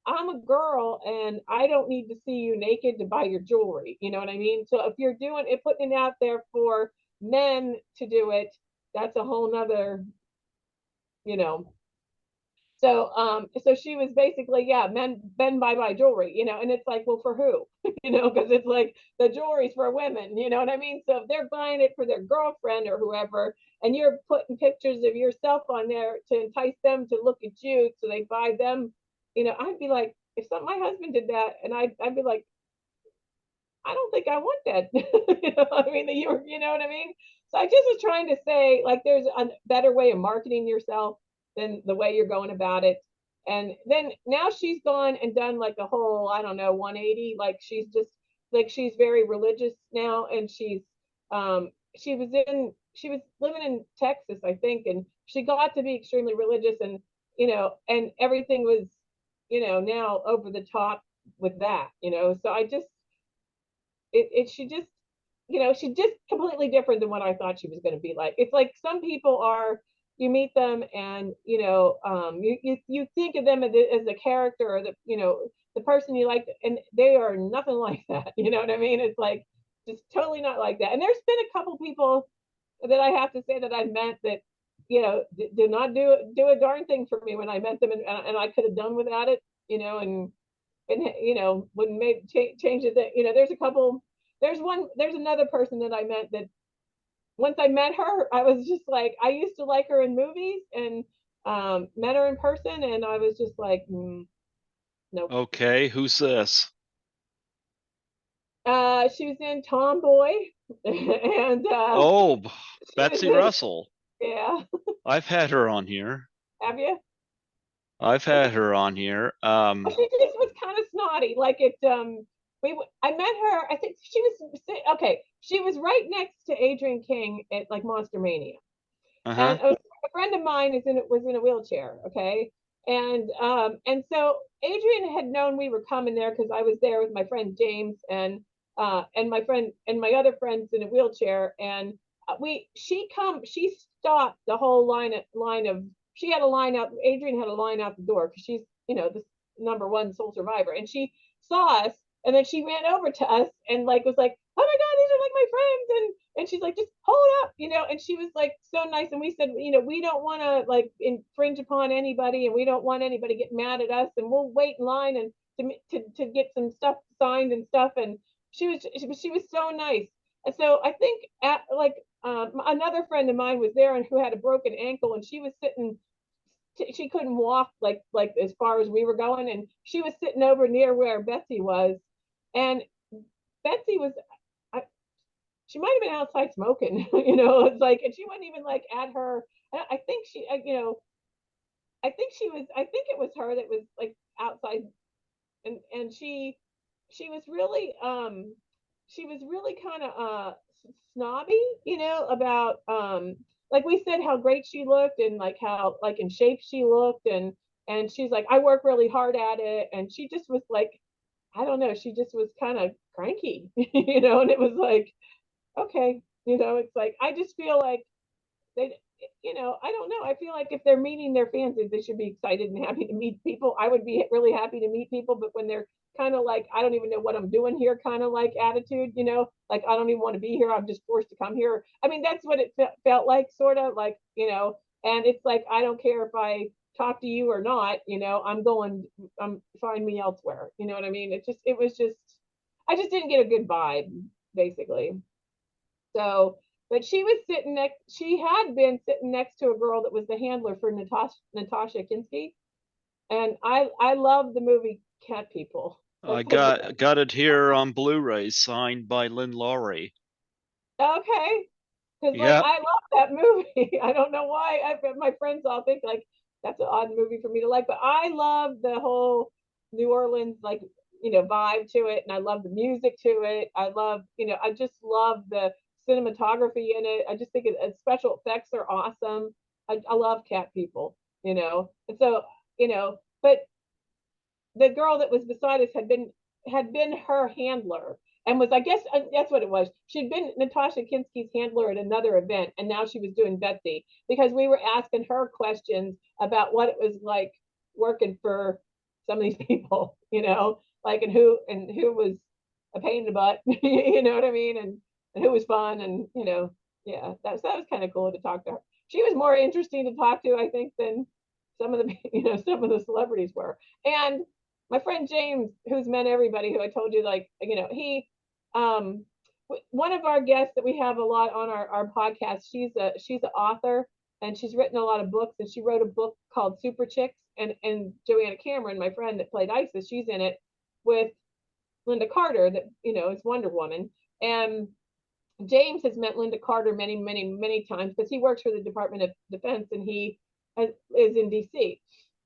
I'm a girl and I don't need to see you naked to buy your jewelry. You know what I mean? So if you're doing it, putting it out there for men to do it, that's a whole nother, you know. So she was basically, yeah, men buy jewelry, and it's like, well, for who? Because it's like the jewelry's for women, you know what I mean? So if they're buying it for their girlfriend or whoever, and you're putting pictures of yourself on there to entice them to look at you, so they buy them, I'd be like, if my husband did that, and I'd be like, I don't think I want that. I mean, you know what I mean? So I just was trying to say, like, there's a better way of marketing yourself than the way you're going about it. And then now she's gone and done like a whole, I don't know, 180. Like she's just like she's very religious now, and she was living in Texas, I think, and she got to be extremely religious, and and everything was, now over the top with that. So I just she just, she's just completely different than what I thought she was going to be like. It's like some people are, you meet them and you think of them as a character, or the person you like, and they are nothing like that. You know what I mean? It's like just totally not like that. And there's been a couple people that I have to say that I met that did not do a darn thing for me when I met them, and I could have done without it. And wouldn't make change it. That there's another person that I met that once I met her, I was just like, I used to like her in movies, and met her in person, and I was just like, nope. Okay, who's this? She was in Tomboy, and Oh, she was Betsy in, Russell. yeah. I've had her on here. Have you? I've Well, had her on here. she just was kind of snotty. Like I met her. I think she was okay. She was right next to Adrienne King at like Monster Mania, Uh-huh. and a friend of mine was in a wheelchair. Okay, and so Adrienne had known we were coming there because I was there with my friend James, and my friend and my other friends in a wheelchair, and she stopped the whole line of she had a line out. Adrienne had a line out the door because she's the number one soul survivor, and she saw us, and then she ran over to us and like was like, oh my god, these are like my friends, and she's like, just hold up, and she was like so nice. And we said, we don't want to like infringe upon anybody, and we don't want anybody getting mad at us, and we'll wait in line and to get some stuff signed and stuff. And she was so nice. And so I think another friend of mine was there and who had a broken ankle, and she was sitting. She couldn't walk like as far as we were going, and she was sitting over near where Betsy was, and Betsy was. She might have been outside smoking. It's like, and she wasn't even like at her. I think I think she was. I think it was her that was like outside, and she was really kind of snobby, about like we said how great she looked, and like how like in shape she looked, and she's like, I work really hard at it, and she just was like, I don't know, she just was kind of cranky. And it was like, okay, it's like I just feel like they, I don't know. I feel like if they're meeting their fans, they should be excited and happy to meet people. I would be really happy to meet people, but when they're kind of like, I don't even know what I'm doing here, kind of like attitude, like I don't even want to be here. I'm just forced to come here. I mean, that's what it felt like, sort of like, and it's like, I don't care if I talk to you or not, I'm find me elsewhere. You know what I mean? It was just, I just didn't get a good vibe, basically. So, but she had been sitting next to a girl that was the handler for Natasha Kinski. And I love the movie Cat People. I That's like the, got it here on Blu-ray, signed by Lynn Laurie. okay. Cause like Yep. I love that movie. I don't know why. My friends all think like that's an odd movie for me to like. But I love the whole New Orleans like vibe to it, and I love the music to it. I just love the cinematography in it. I just think special effects are awesome. I love cat people, and so but the girl that was beside us had been her handler and was, I guess, that's what it was. She'd been Natasha Kinski's handler at another event, and now she was doing Betsy because we were asking her questions about what it was like working for some of these people, like and who was a pain in the butt, you know what I mean, and who was fun, and yeah, that was kind of cool to talk to her. She was more interesting to talk to, I think, than some of the some of the celebrities were. And my friend James, who's met everybody, who I told you, like, he, um, one of our guests that we have a lot on our podcast, she's an author and she's written a lot of books, and she wrote a book called Super Chicks, and Joanna Cameron, my friend that played Isis, she's in it with Linda Carter, that is Wonder Woman. And James has met Linda Carter many, many, many times because he works for the Department of Defense, and he is in DC.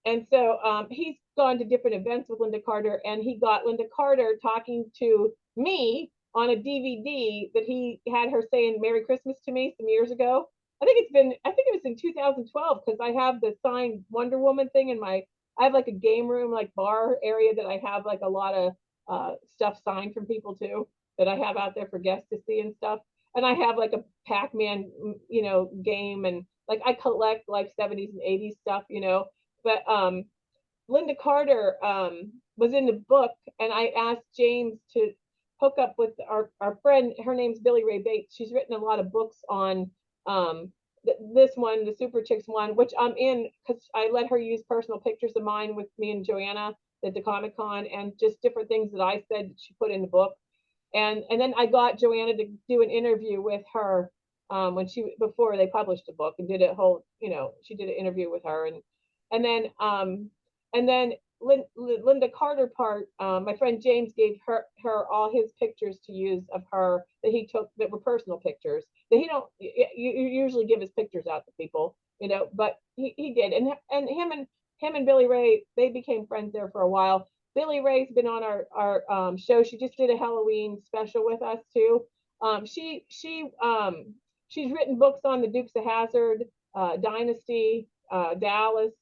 And so he's gone to different events with Linda Carter, and he got Linda Carter talking to me on a DVD that he had her saying Merry Christmas to me some years ago. I think it was in 2012 because I have the signed Wonder Woman thing in I have like a game room, like bar area that I have like a lot of stuff signed from people too that I have out there for guests to see and stuff. And I have like a Pac-Man, game, and like I collect like 70s and 80s stuff, But Linda Carter was in the book, and I asked James to hook up with our friend. Her name's Billy Ray Bates. She's written a lot of books on this one, the Super Chicks one, which I'm in because I let her use personal pictures of mine with me and Joanna at the Comic Con, and just different things that I said she put in the book. And then I got Joanna to do an interview with her when she before they published the book, and did a whole, she did an interview with her, and then Linda Carter part, my friend James gave her all his pictures to use of her that he took that were personal pictures that he don't you usually give his pictures out to people, but he did, and him and Billy Ray, they became friends there for a while. Billy Ray's been on our show. She just did a Halloween special with us too. She's written books on the Dukes of Hazzard, Dynasty, Dallas,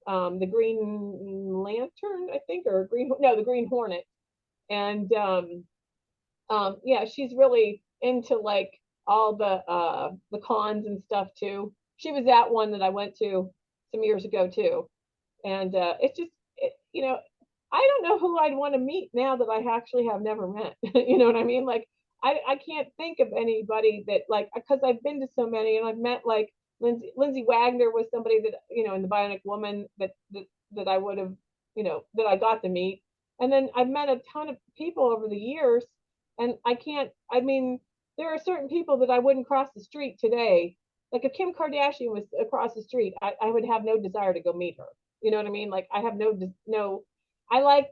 the Green Lantern, I think, or the Green Hornet, and yeah, she's really into like all the cons and stuff too. She was at one that I went to some years ago too, and it's just I don't know who I'd want to meet now that I actually have never met. You know what I mean? Like I can't think of anybody that, like, because I've been to so many, and I've met like Lindsay Wagner was somebody that in the Bionic Woman that I would have that I got to meet, and then I've met a ton of people over the years, and I can't. I mean, there are certain people that I wouldn't cross the street today. Like if Kim Kardashian was across the street, I would have no desire to go meet her. You know what I mean? Like I have no. I like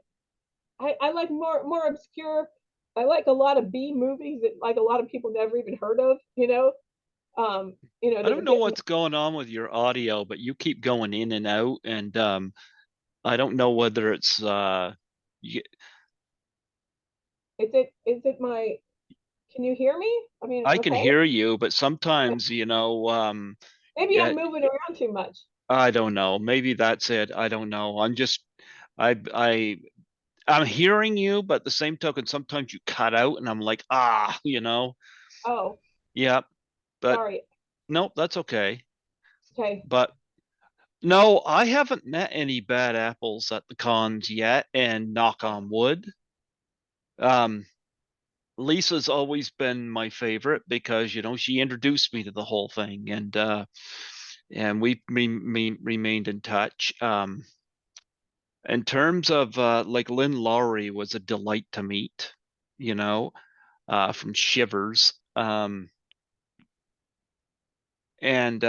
I like more obscure. I like a lot of B movies that like a lot of people never even heard of. I That don't are know getting. what's going on with your audio, but you keep going in and out, and I don't know whether it's you, Is it my? Can you hear me? I mean, I can okay. hear you, but sometimes, Maybe yeah, I'm moving around too much. I don't know. Maybe that's it. I don't know. I, I, I'm hearing you, but at the same token, sometimes you cut out, and I'm like, Oh, yeah. But sorry. no, that's okay. Okay. But no, I haven't met any bad apples at the cons yet, and knock on wood. Um, Lisa's always been my favorite because she introduced me to the whole thing, and we remained in touch. In terms of like Lynn Lowry was a delight to meet, from Shivers. And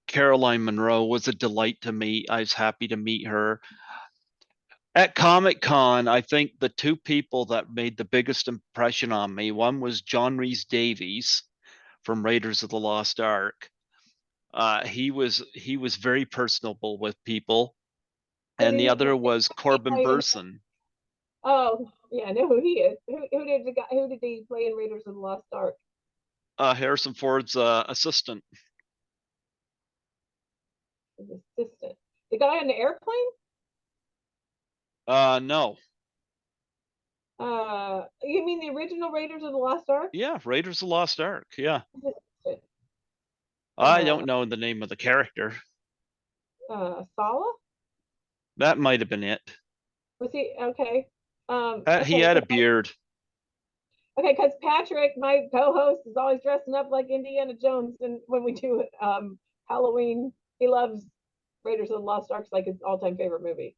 Caroline Monroe was a delight to meet. I was happy to meet her. At Comic Con, I think the two people that made the biggest impression on me, one was John Rhys Davies from Raiders of the Lost Ark, He was very personable with people, Who and did the he, other was who did he Corbin play in? Burson, Oh, yeah, I know who he is. Who did he play in Raiders of the Lost Ark? Harrison Ford's assistant. His assistant. The guy on the airplane? No, You mean the original Raiders of the Lost Ark? yeah, Raiders of the Lost Ark. Yeah, I Uh, don't know the name of the character. Sala? That might have been it. Was he okay? He Okay, had a because beard. Patrick, my co-host, is always dressing up like Indiana Jones, and when we do Halloween, he loves Raiders of the Lost Ark, like his all-time favorite movie.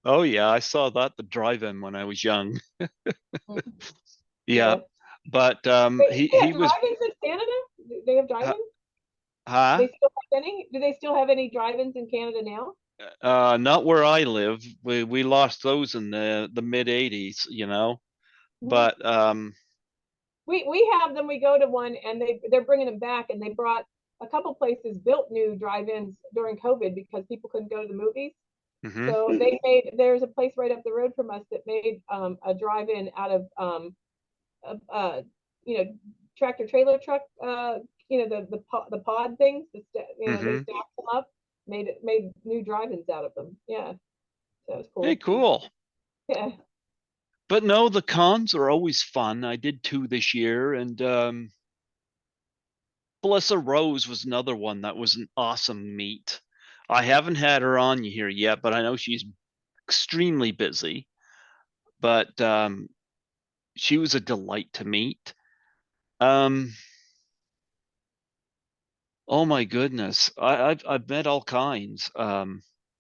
Oh yeah, I saw that at the drive-in when I was young. Yeah, Yeah. but Wait, he they he have was drive-ins in Canada? They have uh, drive-ins? huh? They still have any? Do they still have any drive-ins in Canada now? Not where I live. We lost those in the mid '80s, you know. Mhm. But We have them. We go to one, and they're bringing them back, and they brought a couple places built new drive-ins during COVID because people couldn't go to the movies. mhm, So they made there's a place right up the road from us that made a drive-in out of uh, uh, you know tractor trailer truck the pod things they mhm. stacked them up, made new drive-ins out of them. Yeah, that was Hey, cool. cool. Yeah. But no, the cons are always fun. I did two this year, and Melissa Rose was another one that was an awesome meet. I haven't had her on here yet, but I know she's extremely busy. But she was a delight to meet. Um, oh my goodness, I've met all kinds.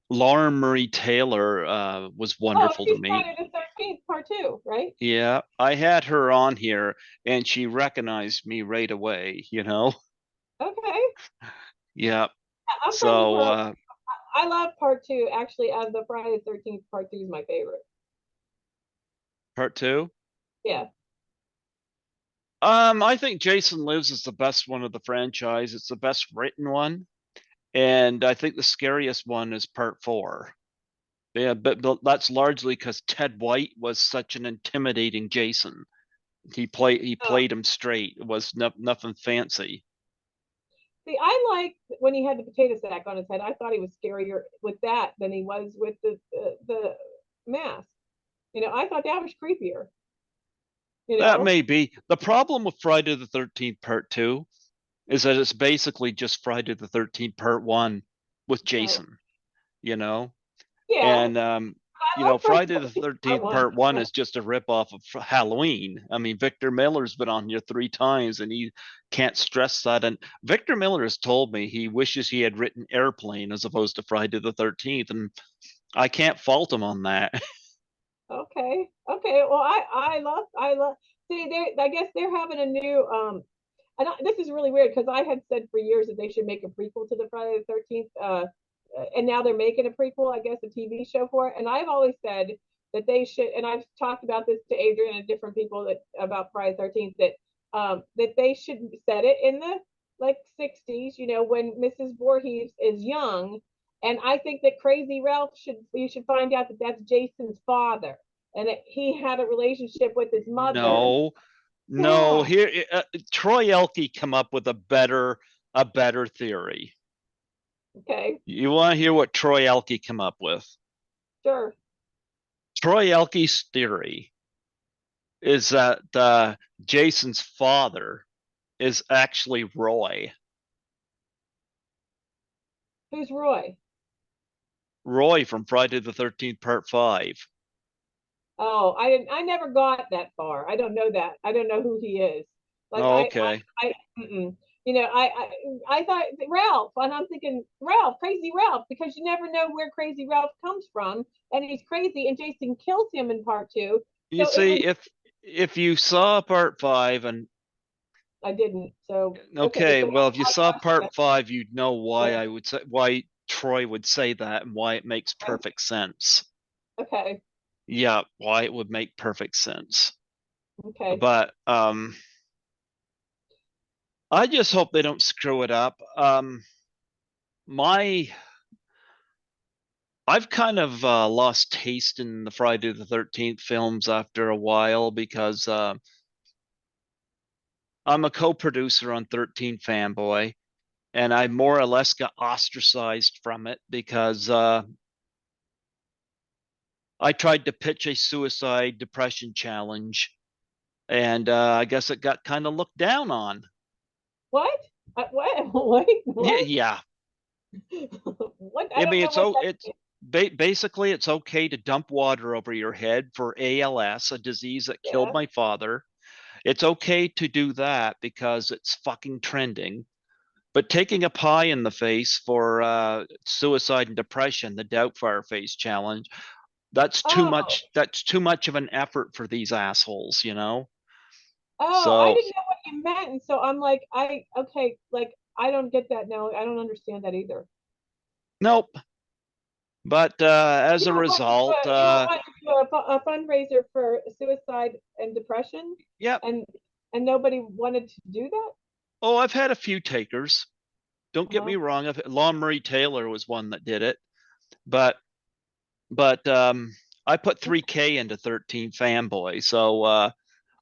Lauren Marie Taylor was Oh, wonderful to she's meet. Friday the 13th part two, right? Yeah, I had her on here, and she recognized me right away. Okay. Yeah. I'm friends with So her. I love part two. Actually, of the Friday the 13th, part two is my favorite. part two. Yeah. I think Jason Lives is the best one of the franchise. It's the best written one, and I think the scariest one is part four. Yeah, but that's largely because Ted White was such an intimidating Jason. He Oh, played him straight. It was nothing fancy. see, I like when he had the potato sack on his head. I thought he was scarier with that than he was with the mask. I thought that was creepier. You That know. may be the problem with Friday the 13th Part Two is that it's basically just Friday the 13th Part One with Oh, Jason. You know, yeah. and I like Friday Friday the the 13th part 13th one. Part One Yeah. is just a ripoff of Halloween. I mean, Victor Miller's been on here three times, and he can't stress that. And Victor Miller has told me he wishes he had written Airplane as opposed to Friday the 13th, and I can't fault him on that. Okay. Okay. Well, I love. See, I guess they're having a new. This is really weird because I had said for years that they should make a prequel to the Friday the 13th. And now they're making a prequel, I guess, a TV show for it. And I've always said that they should. And I've talked about this to Adrian and different people that about Friday the 13th that they should set it in the like 60s. When Mrs. Voorhees is young. And I think that Crazy Ralph you should find out that that's Jason's father and that he had a relationship with his mother. No, no. Yeah. Here, Troy Elke come up with a better theory. Okay. You want to hear what Troy Elke come up with? Sure. Troy Elke's theory is that Jason's father is actually Roy. Who's Roy? Roy from Friday the 13th Part 5. Oh, I didn't. I never got that far. I don't know that. I don't know who he is. Like Oh, okay. mm-mm. I thought Ralph, and I'm thinking Ralph, Crazy Ralph, because you never know where Crazy Ralph comes from, and he's crazy, and Jason kills him in part two. You So it see, would. if you saw Part 5 and I didn't. So okay. okay, So well, if you saw I, Part 5, you'd know yeah. why Troy would say that and why it makes Okay. perfect sense. Okay. Yeah, why it would make perfect sense. Okay. But I just hope they don't screw it up. my I've kind of lost taste in the Friday the 13th films after a while because I'm a co-producer on 13 Fanboy, and I more or less got ostracized from it because I tried to pitch a suicide depression challenge, and I guess it got kind of looked down on. What? What? Wait, Yeah, what? yeah. What? I I don't mean, know what that it's is. basically it's okay to dump water over your head for ALS, a disease that killed Yeah. my father. It's okay to do that because it's fucking trending. But taking a pie in the face for suicide and depression, the Doubtfire Face challenge, that's too Oh, much. That's too much of an effort for these assholes, you know. oh, I So didn't know what you meant, and so I'm like, okay, like I don't get that now. I don't understand that either. nope. But as You a were wanting to do result, you were wanting to do a fundraiser for suicide and depression, yep. and nobody wanted to do that. Oh, I've had a few takers. Don't get Uh-huh. me wrong. Law Marie Taylor was one that did it, but but I put 3K into 13 Fanboy, so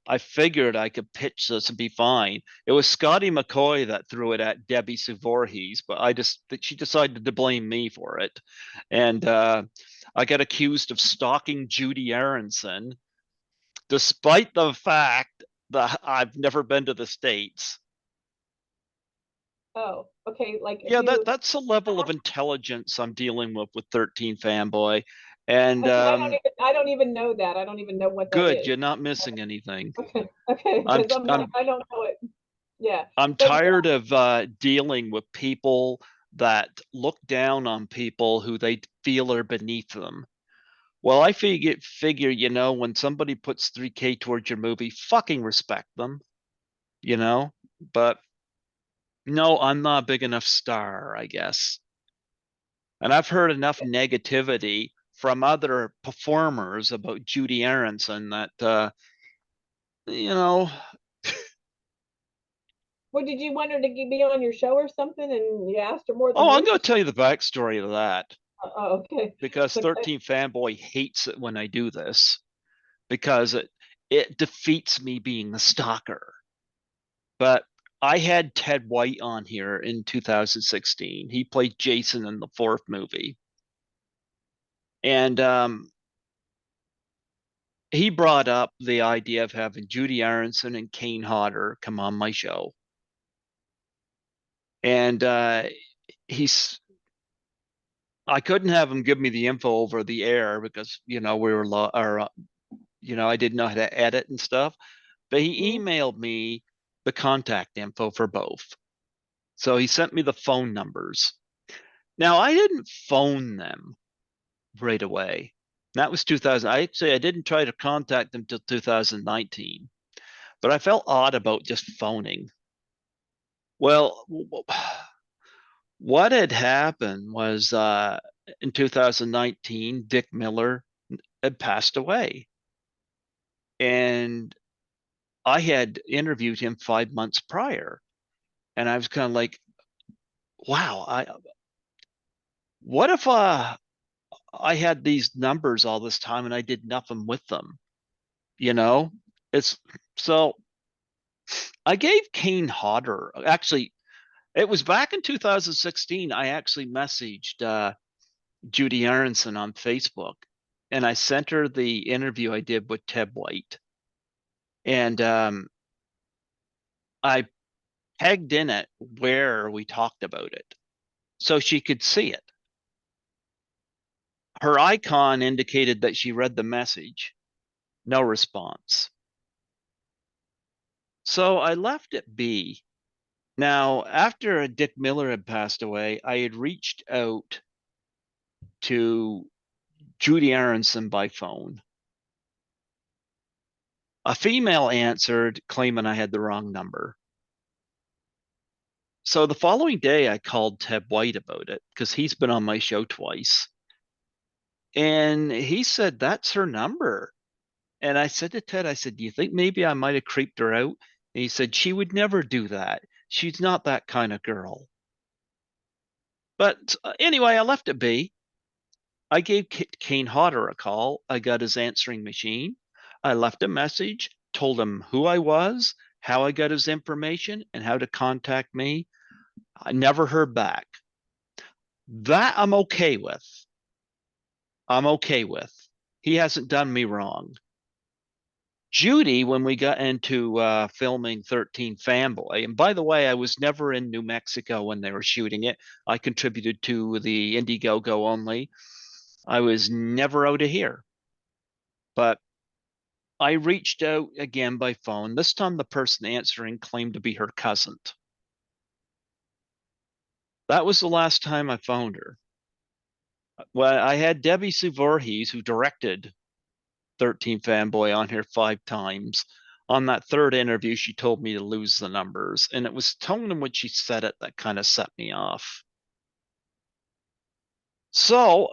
I figured I could pitch this and be fine. It was Scotty McCoy that threw it at Debbie Voorhees, but she decided to blame me for it, and I got accused of stalking Judy Aronson, despite the fact that I've never been to the States. Oh, okay. Like if Yeah, you, that's a level of intelligence I'm dealing with 13 Fanboy, and I don't even know that. I don't even know what that good, is. you're not missing anything. Okay, okay, I'm because I'm like, I'm I don't know it. Yeah, I'm but yeah, tired of dealing with people that look down on people who they feel are beneath them. Well, I figure, when somebody puts 3K towards your movie, fucking respect them, you know? But no, I'm not a big enough star, I guess. And I've heard enough negativity from other performers about Judy Aronson that you know, well, did you want her to be on your show or something, and you asked her more than oh, I'm once? going to tell you the backstory of that Oh, okay, because okay. 13 Fanboy hates it when I do this because it defeats me being the stalker. But I had Ted White on here in 2016. He played Jason in the fourth movie, and he brought up the idea of having Judy Aronson and Kane Hodder come on my show, and he's I couldn't have him give me the info over the air because we were or I didn't know how to edit and stuff. But he Mm. emailed me the contact info for both. So he sent me the phone numbers. Now I didn't phone them right away. That was 2000. I didn't try to contact them till 2019, but I felt odd about just phoning. Well, what had happened was in 2019, Dick Miller had passed away. And I had interviewed him 5 months prior. And I was kind of like, wow, what if I had these numbers all this time and I did nothing with them? You know? It's so I gave Kane Hodder actually it was back in 2016. I actually messaged Judy Aronson on Facebook and I sent her the interview I did with Ted White. And I pegged in it where we talked about it so she could see it. Her icon indicated that she read the message. No response. So I left it be. Now, after Dick Miller had passed away, I had reached out to Judy Aronson by phone. A female answered, claiming I had the wrong number. So the following day, I called Ted White about it because he's been on my show twice. And he said, that's her number. And I said to Ted, I said, do you think maybe I might have creeped her out? And he said, she would never do that. She's not that kind of girl. But anyway, I left it be. I gave Kane Hodder a call. I got his answering machine. I left a message, told him who I was, how I got his information, and how to contact me. I never heard back. That I'm okay with. I'm okay with. He hasn't done me wrong. Judy, when we got into filming 13 Fanboy, and by the way, I was never in New Mexico when they were shooting it. I contributed to the Indiegogo only. I was never out of here. But I reached out again by phone. This time, the person answering claimed to be her cousin. That was the last time I phoned her. Well, I had Debbie Sue Voorhees, who directed 13 Fanboy, on here 5 times. On that third interview, she told me to lose the numbers, and it was tone in which she said it that kind of set me off. So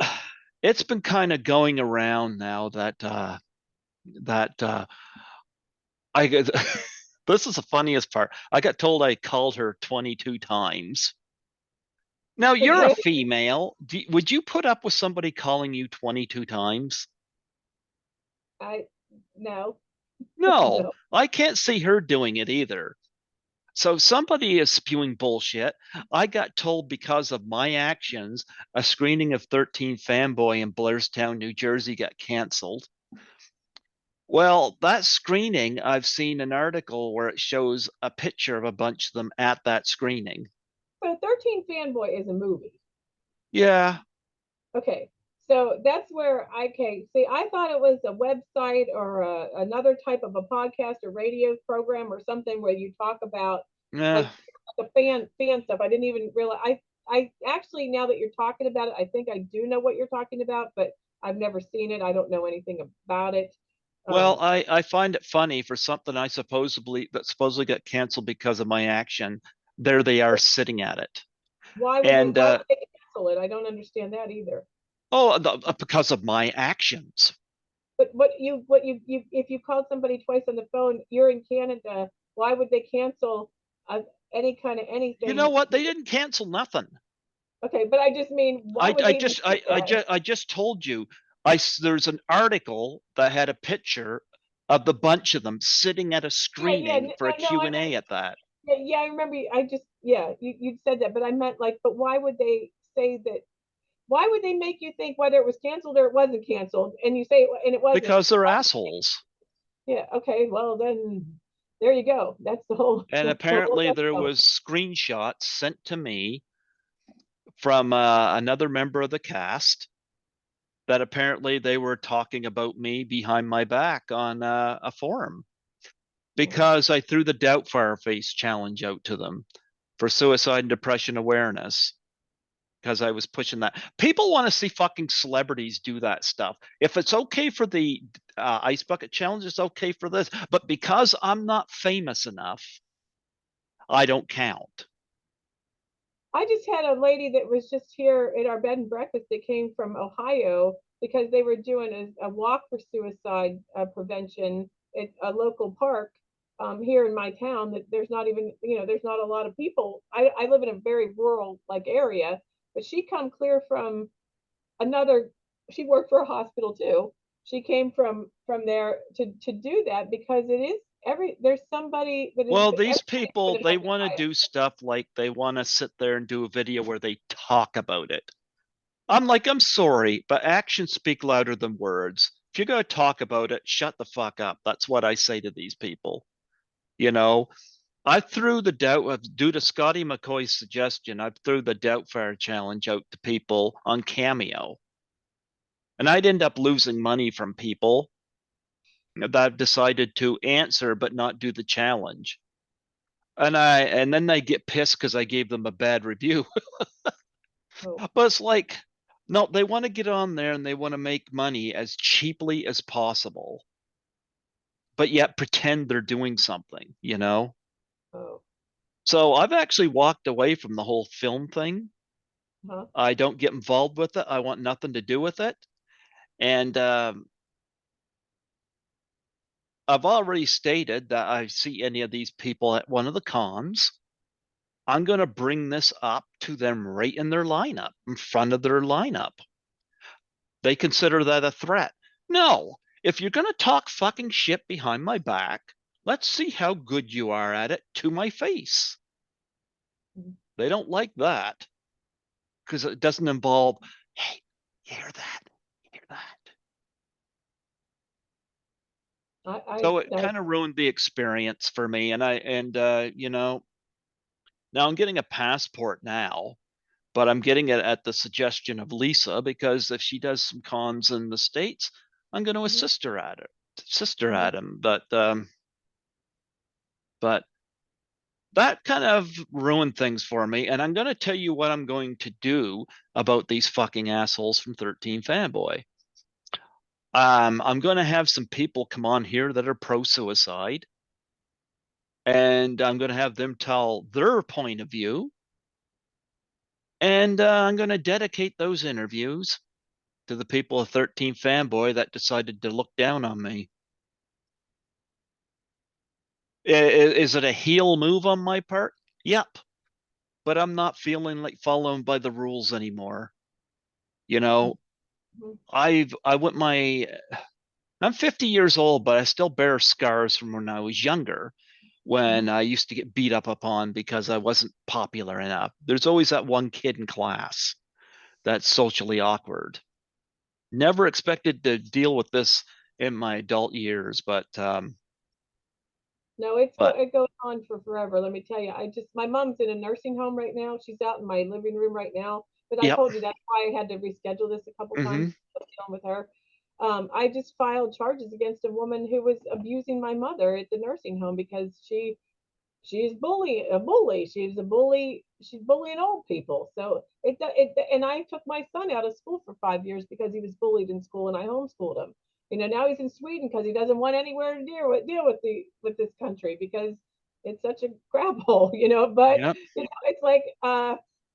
it's been kind of going around now that I this is the funniest part. I got told I called her 22 times. Now you're a Okay. female. Would you put up with somebody calling you 22 times? I no. No, No. I can't see her doing it either. So somebody is spewing bullshit. I got told because of my actions, a screening of 13 Fanboy in Blairstown, New Jersey got canceled. Well, that screening, I've seen an article where it shows a picture of a bunch of them at that screening. So 13 Fanboy is a movie. Yeah. Okay. So that's where okay. See, I thought it was a website or another type of a podcast or radio program or something where you talk about Yeah. like the fan stuff. I didn't even realize. I actually, now that you're talking about it, I think I do know what you're talking about, but I've never seen it. I don't know anything about it. Well, Um, I find it funny for something I supposedly got canceled because of my action. There they are sitting at it. And why would they cancel it? I don't understand that either. because of my actions. But you if you called somebody twice on the phone, you're in Canada. Why would they cancel uh, any kind of You know anything? what? They didn't cancel nothing. Okay, but I just mean, why would I they even just do that? I just told you. There's an article that had a picture of the bunch of them sitting at a Yeah, screening for a no, Q and A at that. yeah, I remember. I just yeah, you said that, but I meant like, but why would they say that? Why would they make you think whether it was canceled or it wasn't canceled? And you say and it wasn't. Because they're assholes. Yeah, okay, well then, there you go. That's the whole. And That's the whole apparently there nutshell. was screenshots sent to me from another member of the cast that apparently they were talking about me behind my back on a forum Oh, because I threw the Doubtfire Face challenge out to them for suicide and depression awareness because I was pushing that. People want to see fucking celebrities do that stuff. If it's okay for the ice bucket challenge, it's okay for this. But because I'm not famous enough, I don't count. I just had a lady that was just here at our bed and breakfast that came from Ohio because they were doing a walk for suicide prevention at a local park here in my town. That there's not even, there's not a lot of people. I live in a very rural like area, but she come clear from another. She worked for a hospital too. She came from there to do that because it is there's somebody that is Well, these everybody's people, been they affected want to by it. do stuff like they want to sit there and do a video where they talk about it. I'm like, I'm sorry, but actions speak louder than words. If you're going to talk about it, shut the fuck up. That's what I say to these people. You know, I threw the due to Scotty McCoy's suggestion, I threw the Doubtfire challenge out to people on Cameo. And I'd end up losing money from people that decided to answer but not do the challenge. And then they get pissed because I gave them a bad review. Oh, But it's like, no, they want to get on there and they want to make money as cheaply as possible, but yet pretend they're doing something, you know? oh, So I've actually walked away from the whole film thing. huh. I don't get involved with it. I want nothing to do with it. And I've already stated that I see any of these people at one of the cons. I'm going to bring this up to them right in their lineup, in front of their lineup. They consider that a threat. No, if you're going to talk fucking shit behind my back, let's see how good you are at it to my face. They don't like that because it doesn't involve, hey, hear that, hear that. So it I kind of ruined the experience for me. Now I'm getting a passport now, but I'm getting it at the suggestion of Lisa because if she does some cons in the States, I'm going to mhm, assist her at it, sister mhm. at him. But that kind of ruined things for me. And I'm going to tell you what I'm going to do about these fucking assholes from 13 Fanboy. I'm going to have some people come on here that are pro suicide, and I'm going to have them tell their point of view. And I'm going to dedicate those interviews to the people of 13 Fanboy that decided to look down on me. Is it a heel move on my part? Yep. But I'm not feeling like following by the rules anymore. You know, Mhm. I went my I'm 50 years old, but I still bear scars from when I was younger, when Mhm. I used to get beat up upon because I wasn't popular enough. There's always that one kid in class that's socially awkward. Never expected to deal with this in my adult years, No, but it goes on for forever. Let me tell you. My mom's in a nursing home right now. She's out in my living room right now. But I yep. told you that's why I had to reschedule this a couple times Mm-hmm. dealing with her. I just filed charges against a woman who was abusing my mother at the nursing home because she's a bully. She's a bully. She's bullying old people. So and I took my son out of school for 5 years because he was bullied in school, and I homeschooled him. Now he's in Sweden because he doesn't want anywhere to deal with this country because it's such a crap hole. But Yep. it's like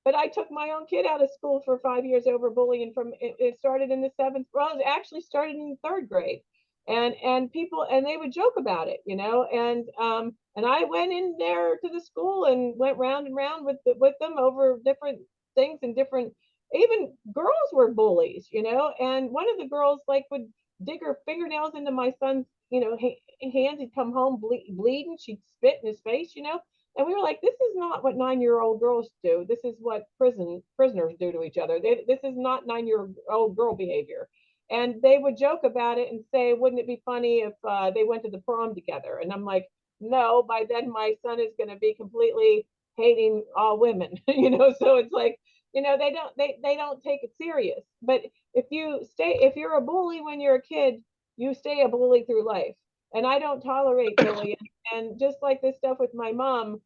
but I took my own kid out of school for 5 years over bullying. It started in the seventh. Well, it actually started in the third grade, and people and they would joke about it, and I went in there to the school and went round and round with them over different things and different. Even girls were bullies, and one of the girls like would dig her fingernails into my son's, hands. He'd come home bleeding. She'd spit in his face, and we were like, this is not what 9-year-old girls do. This is what prisoners do to each other. This is not 9-year-old girl behavior. And they would joke about it and say, wouldn't it be funny if they went to the prom together? And I'm like, no, by then my son is going to be completely hating all women, so it's like, they don't take it serious. But if you're a bully when you're a kid, you stay a bully through life. And I don't tolerate bullying. And just like this stuff with my mom,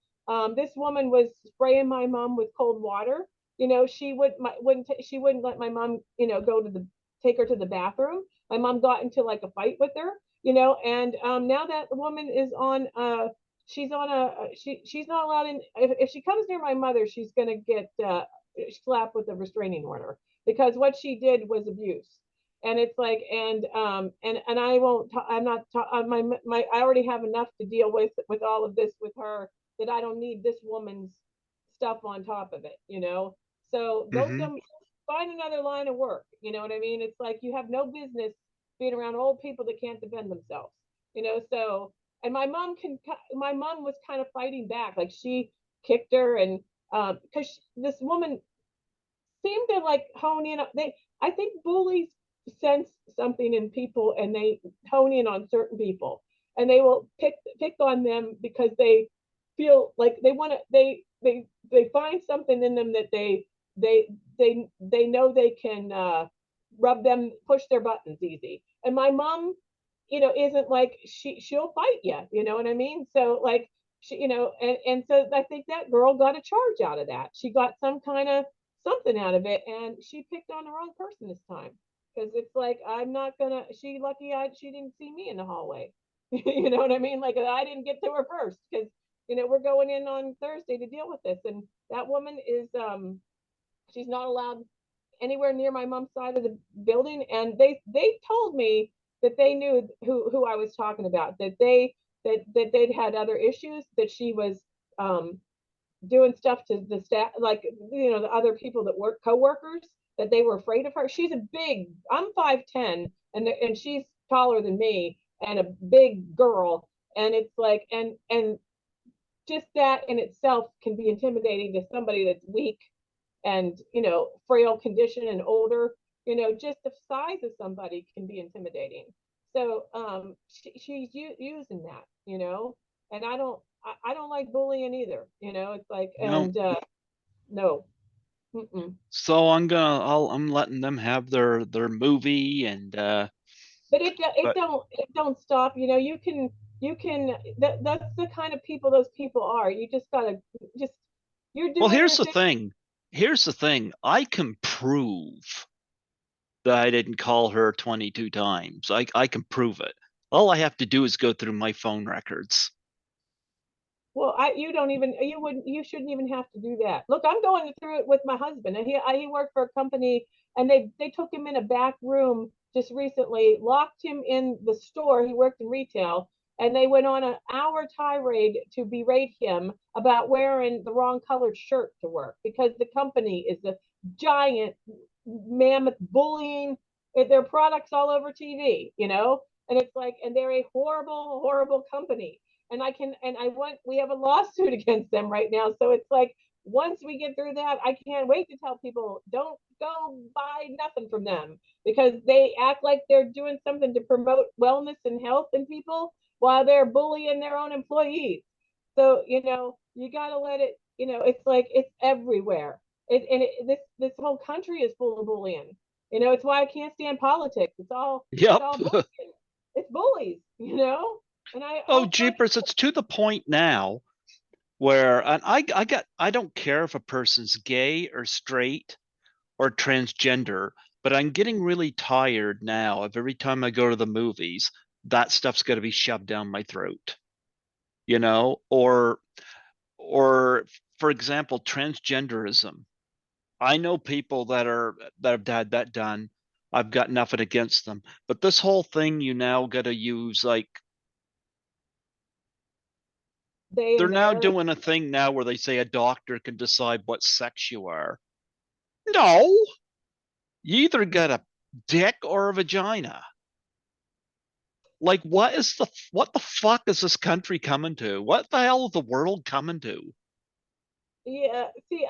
this woman was spraying my mom with cold water. She wouldn't let my mom, go to the take her to the bathroom. My mom got into like a fight with her, and now that the woman is on she's on she's not allowed in. If she comes near my mother, she's going to get slapped with a restraining order because what she did was abuse. And it's like, and I won't I'm not my I already have enough to deal with all of this with her, that I don't need this woman's stuff on top of it. So go Mm-hmm. find another line of work. You know what I mean? It's like you have no business being around old people that can't defend themselves. So, and my mom was kind of fighting back. Like she kicked her, and because this woman seemed to like hone in. I think bullies sense something in people, and they hone in on certain people, and they will pick on them because they feel like they want to. They find something in them that they know they can rub them, push their buttons easy. And my mom, isn't like she'll fight you. You know what I mean? So like and so I think that girl got a charge out of that. She got some kind of something out of it, and she picked on the wrong person this time because it's like I'm not gonna. She didn't see me in the hallway. You know what I mean? Like I didn't get to her first because we're going in on Thursday to deal with this, and that woman is she's not allowed anywhere near my mom's side of the building. And they told me that they knew who I was talking about, that they'd had other issues, that she was um doing stuff to the staff, like, the other people that work, coworkers, that they were afraid of her. She's a big, I'm 5'10", and she's taller than me and a big girl. And it's like, and just that in itself can be intimidating to somebody that's weak and, frail condition and older. Just the size of somebody can be intimidating. So she's using that, and I don't like bullying either. It's like, No. and no. Mm-mm. So I'm letting them have their movie and But it but don't stop. You can that's the kind of people those people are. You just gotta, just, you're well, doing here's your the thing. thing. Here's the thing. I can prove that I didn't call her 22 times. I can prove it. All I have to do is go through my phone records. Well, you don't even, you shouldn't even have to do that. Look, I'm going through it with my husband, and he worked for a company, and they took him in a back room just recently, locked him in the store. He worked in retail, and they went on an hour tirade to berate him about wearing the wrong colored shirt to work because the company is a giant mammoth bullying their products all over TV. And it's like, and they're a horrible, horrible company. And we have a lawsuit against them right now. So it's like, once we get through that, I can't wait to tell people, don't go buy nothing from them, because they act like they're doing something to promote wellness and health in people while they're bullying their own employees. So, you got to let it, it's like, it's everywhere. This whole country is full of bullying. It's why I can't stand politics. It's Yep. all bullying. It's bullies, and I Oh, hope my jeepers, it's to the point now where and I don't care if a person's gay or straight or transgender, but I'm getting really tired now of every time I go to the movies, that stuff's got to be shoved down my throat, or for example, transgenderism. I know people that have had that done. I've got nothing against them, but this whole thing you now got to use like they they're and now their. doing a thing now where they say a doctor can decide what sex you are. No, you either got a dick or a vagina. Like, what the fuck is this country coming to? What the hell is the world coming to? Yeah, see,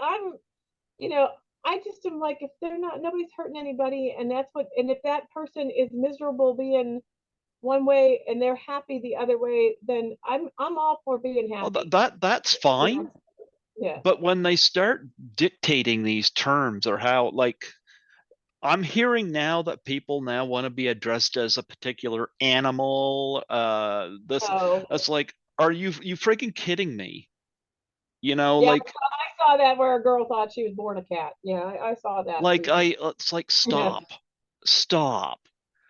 you know, I just am like, if they're not, nobody's hurting anybody, and if that person is miserable being one way and they're happy the other way, then I'm all for being Well, happy. that's fine. Yeah. But when they start dictating these terms or how, like, I'm hearing now that people now want to be addressed as a particular animal. This, Oh, that's like, are you freaking kidding me? yeah. Like, I saw that where a girl thought she was born a cat. Yeah, I saw that recently. it's like, Yeah, stop.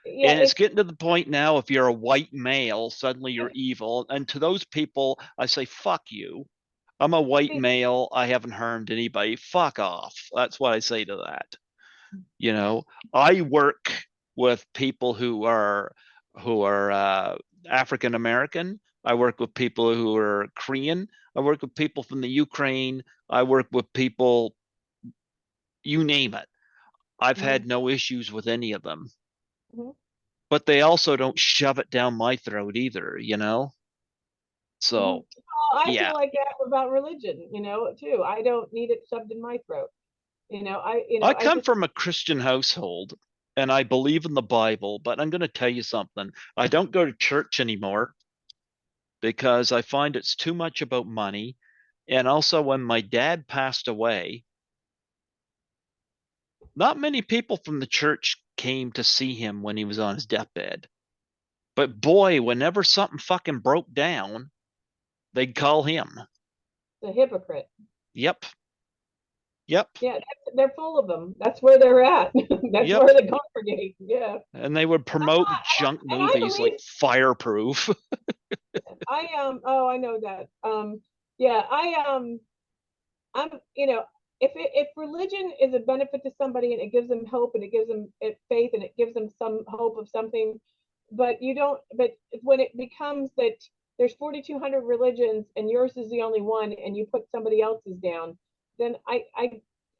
yeah. And it's getting to the point now, if you're a white male, suddenly you're evil. And to those people, I say, fuck you. I'm a white See, male. I haven't harmed anybody. Fuck off. That's what I say to that. You know, I work with people who are African American. I work with people who are Korean. I work with people from the Ukraine. I work with people, you name it. I've mhm, had no issues with any of them, mhm, but they also don't shove it down my throat either. mhm. So, Well, I yeah, feel like that about religion, too. I don't need it shoved in my throat. I I come just. from a Christian household and I believe in the Bible, but I'm going to tell you something. I don't go to church anymore because I find it's too much about money. And also, when my dad passed away, not many people from the church came to see him when he was on his deathbed. But boy, whenever something fucking broke down, they'd call him. A hypocrite. Yep, yep, Yeah, they're full of them. That's where they're at. That's yep. where they congregate. Yeah, And they would promote junk and I movies like believe Fireproof. I Oh, I know that. Yeah, I'm if religion is a benefit to somebody and it gives them hope and it gives them faith and it gives them some hope of something, but you don't. But when it becomes that there's 4,200 religions and yours is the only one, and you put somebody else's down, then I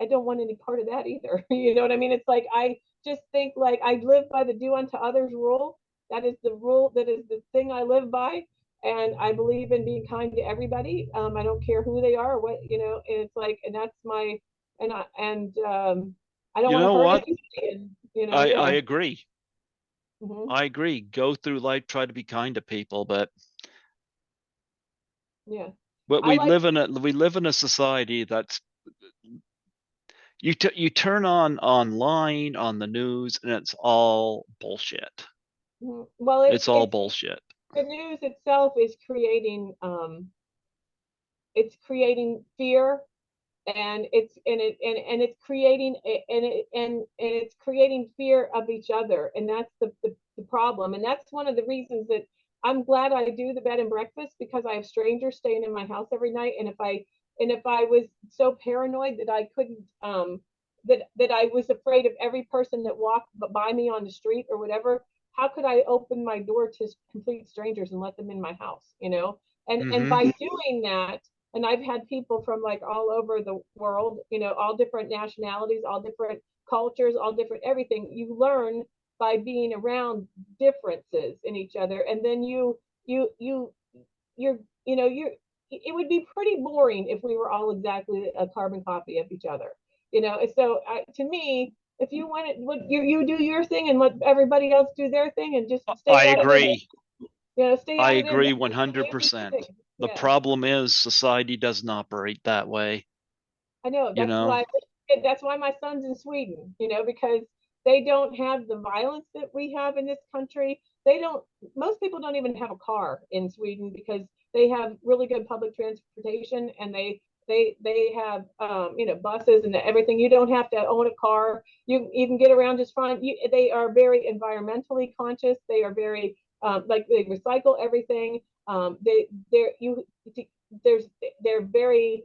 don't want any part of that either. You know what I mean? It's like I just think like I live by the do unto others rule. That is the rule. That is the thing I live by, and I believe in being kind to everybody. I don't care who they are or what, you know. And it's like, and that's my, I don't You want to know hurt what? anybody. And, I yeah. agree. Hmm. I agree. Go through life, try to be kind to people, Yeah. but I like, we live in a society that's you turn on online on the news and it's all bullshit. well, It's all bullshit. the news itself is it's creating fear, and it's creating and it's creating fear of each other, and that's the problem. And that's one of the reasons that I'm glad I do the bed and breakfast, because I have strangers staying in my house every night. And if I was so paranoid that I couldn't that I was afraid of every person that walked by me on the street or whatever, how could I open my door to complete strangers and let them in my house, you know? And Hmm. by doing that, and I've had people from like all over the world, you know, all different nationalities, all different cultures, all different everything. You learn by being around differences in each other, and then you you're you know you're it would be pretty boring if we were all exactly a carbon copy of each other, you know. And so to me, if you want it, you do your thing and let everybody else do their thing, and just I stay out of it. agree. You know, stay I out of it. agree You do your 100%. thing. The Yeah. problem is society doesn't operate that way, I know. you know? That's why my son's in Sweden, you know, because they don't have the violence that we have in this country. They don't Most people don't even have a car in Sweden, because they have really good public transportation, and they have you know, buses and everything. You don't have to own a car. You can get around just fine. They are very environmentally conscious. They are very like they recycle everything. They're you there's they're very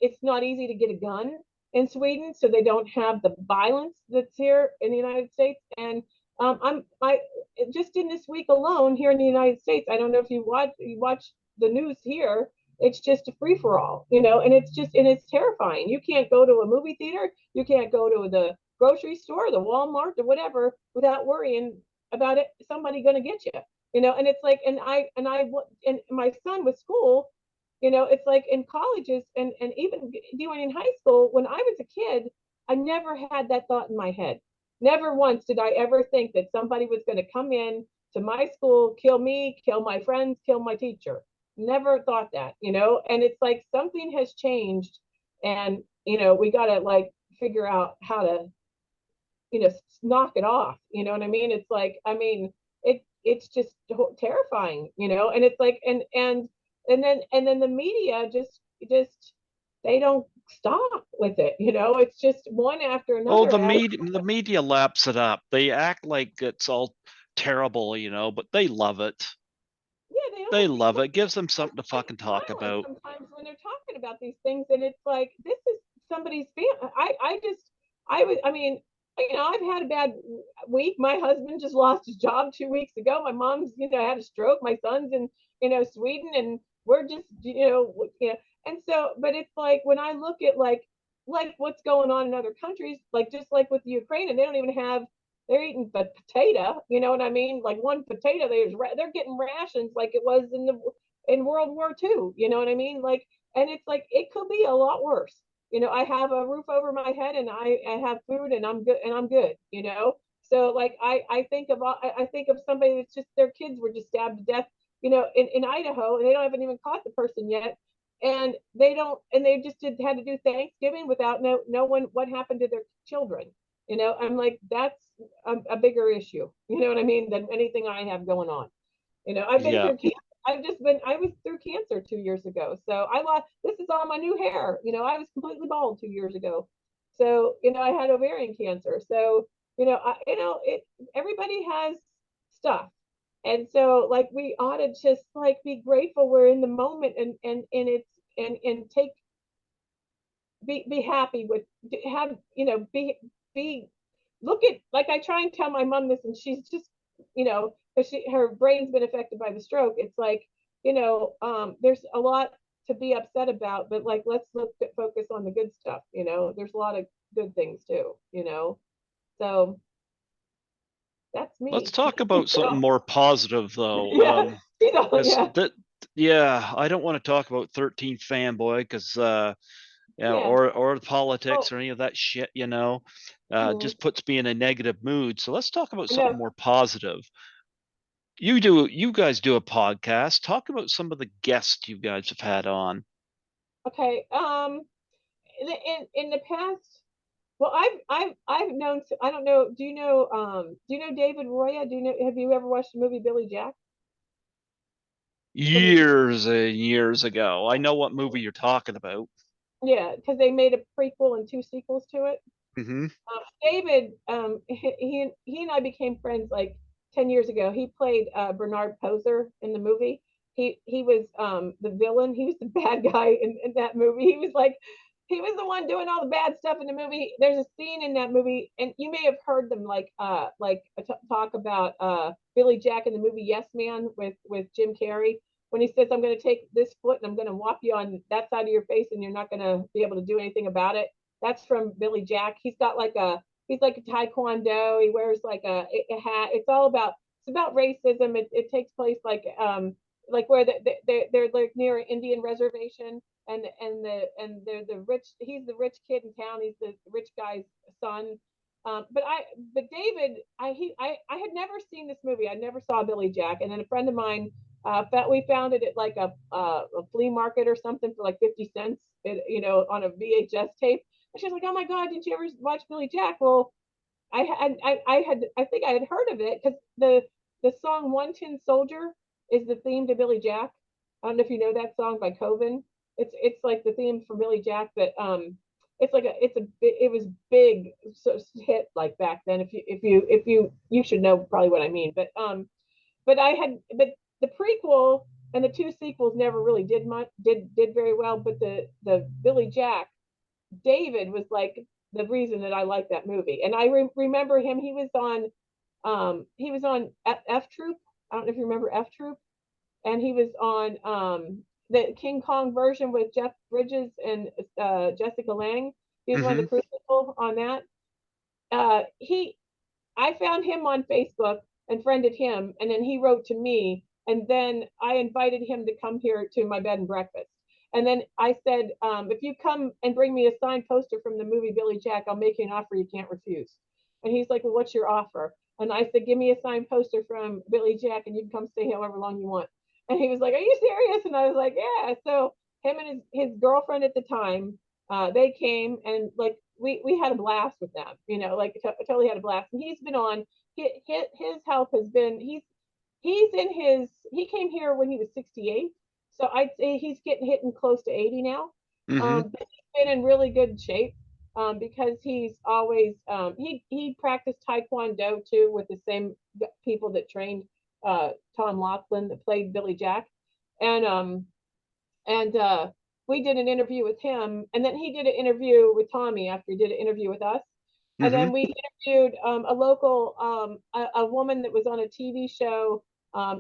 it's not easy to get a gun in Sweden, so they don't have the violence that's here in the United States. And I just in this week alone here in the United States, I don't know if you watch the news here. It's just a free for all, you know, and it's terrifying. You can't go to a movie theater, you can't go to the grocery store, the Walmart, or whatever, without worrying about it somebody going to get you, you know. And it's like, and my son with school, you know, it's like in colleges and even doing in high school, when I was a kid, I never had that thought in my head. Never once did I ever think that somebody was going to come in to my school, kill me, kill my friends, kill my teacher. Never thought that, you know. And it's like something has changed, and you know, we got to like figure out how to, you know, knock it off. You know what I mean? It's like, I mean, it's just terrifying, you know. And it's like, and then the media just they don't stop with it, you know. It's just one after Oh, another after. the media laps it up. They act like it's all terrible, but they love it. Yeah, they They almost love become it. It gives them something to fucking talk violent about. sometimes when they're talking about these things, and it's like, this is somebody's family. I mean, you know, I've had a bad week. My husband just lost his job 2 weeks ago. My mom's, you know, had a stroke. My son's in, you know, Sweden, and we're just, you know. And so, but it's like when I look at like what's going on in other countries, like just like with the Ukraine, and they don't even have, they're eating but potato, you know what I mean? Like one potato, they're getting rations like it was in World War II, you know what I mean? Like, and it's like it could be a lot worse. You know, I have a roof over my head, and I have food, and I'm good, you know. So like I think of somebody that's just, their kids were just stabbed to death, you know, in Idaho, and they don't haven't even caught the person yet. And they just had to do Thanksgiving without no one what happened to their children. You know, I'm like, that's a bigger issue, you know what I mean, than anything I have going on. You know, I've been Yeah. through I was through cancer 2years ago. So I lost, this is all my new hair. You know, I was completely bald 2 years ago. So, you know, I had ovarian cancer. So, everybody has stuff. And so like we ought to just like be grateful we're in the moment, and it's and take be happy with, have, you know, be look at, like I try and tell my mom this, and she's just, you know, because her brain's been affected by the stroke. It's like, there's a lot to be upset about, but like focus on the good stuff. There's a lot of good things too. So that's Let's me. talk about something more positive though. Yeah, Because yeah, yeah, I don't want to talk about 13th fanboy because yeah, yeah. or politics Oh, or any of that shit, mhm. just puts me in a negative mood. So let's talk about I something know. more positive. You guys do a podcast. Talk about some of the guests you guys have had on. Okay. In the past, well, I've known. I don't know. Do you know David Roya? Have you ever watched the movie Billy Jack? Billy Jack. Years and years ago. I know what movie you're talking about. Yeah, because they made a prequel and two sequels to it. Hmm. David, he and I became friends like 10 years ago. He played Bernard Poser in the movie. He was the villain. He was the bad guy in that movie. He was the one doing all the bad stuff in the movie. There's a scene in that movie, and you may have heard them talk about Billy Jack in the movie Yes Man with Jim Carrey when he says, "I'm going to take this foot and I'm going to whop you on that side of your face, and you're not going to be able to do anything about it." That's from Billy Jack. He's like a taekwondo. He wears like a hat. It's about racism. It takes place like where they're like near an Indian reservation, and they're the rich. He's the rich kid in town. He's the rich guy's son. But David, I had never seen this movie. I never saw Billy Jack, and then a friend of mine we found it at like a flea market or something for like 50 cents, on a VHS tape. And she was like, "Oh my God, did you ever watch Billy Jack?" Well, I think I had heard of it because the song "One Tin Soldier" is the theme to Billy Jack. I don't know if you know that song by Coven. It's like the theme for Billy Jack, but it was big hit like back then. If you should know probably what I mean, but the prequel and the two sequels never really did very well. But the Billy Jack David was like the reason that I like that movie. And I remember him. He was on F Troop. I don't know if you remember F Troop. And he was on the King Kong version with Jeff Bridges and Jessica Lange. He was one of the Hmm. crew people on that. He I found him on Facebook and friended him, and then he wrote to me, and then I invited him to come here to my bed and breakfast. And then I said, if you come and bring me a signed poster from the movie Billy Jack, I'll make you an offer you can't refuse. And he's like, well, what's your offer? And I said, give me a signed poster from Billy Jack, and you can come stay however long you want. And he was like, are you serious? And I was like, yeah. So him and his girlfriend at the time, they came and like we had a blast with them, totally had a blast. And he's been on his health has been he came here when he was 68, so I'd say he's getting hitting close to 80 now. Hmm. But he's been in really good shape because he's always he practiced taekwondo too with the same people that trained Tom Laughlin that played Billy Jack, and we did an interview with him, and then he did an interview with Tommy after he did an interview with us, and Hmm. then we interviewed a local a woman that was on a TV show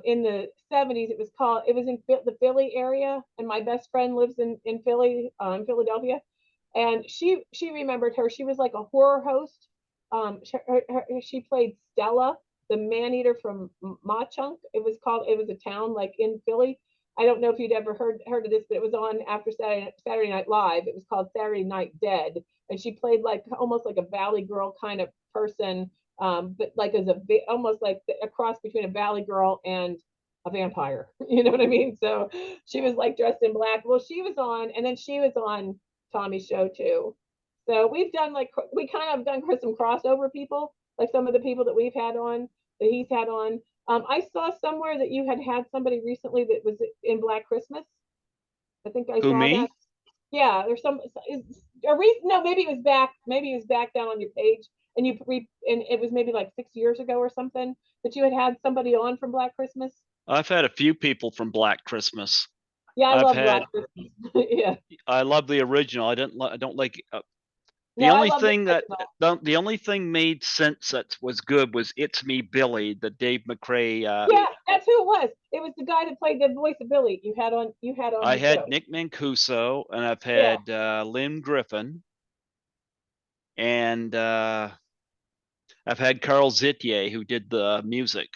in the 70s. It was in the Philly area, and my best friend lives in Philly, Philadelphia, and she remembered her. She was like a horror host. She played Stella, the man eater from Machunk. It was a town like in Philly. I don't know if you'd ever heard of this, but it was on after Saturday Night Live. It was called Saturday Night Dead, and she played like almost like a Valley Girl kind of person, but like as almost like a cross between a Valley Girl and a vampire. You know what I mean? So she was like dressed in black. Well, she was on, and then she was on Tommy's show too. So we kind of done some crossover people, like some of the people that we've had on that he's had on. I saw somewhere that you had somebody recently that was in Black Christmas. I think I Who, saw that. me? Yeah, there's some no, maybe it was back down on your page, and and it was maybe like 6 years ago or something that you had somebody on from Black Christmas. I've had a few people from Black Christmas. Yeah, I I've love had Black Christmas. Yeah. I love the original. I don't like The No, I only love the thing that original. the only thing made sense that was good was "It's Me, Billy," the Dave McRae. Yeah, that's who it was. It was the guy that played the voice of Billy. You had on I the had show. Nick Mancuso, and I've Yeah, had Lynn Griffin, and I've had Carl Zitier, who did the music.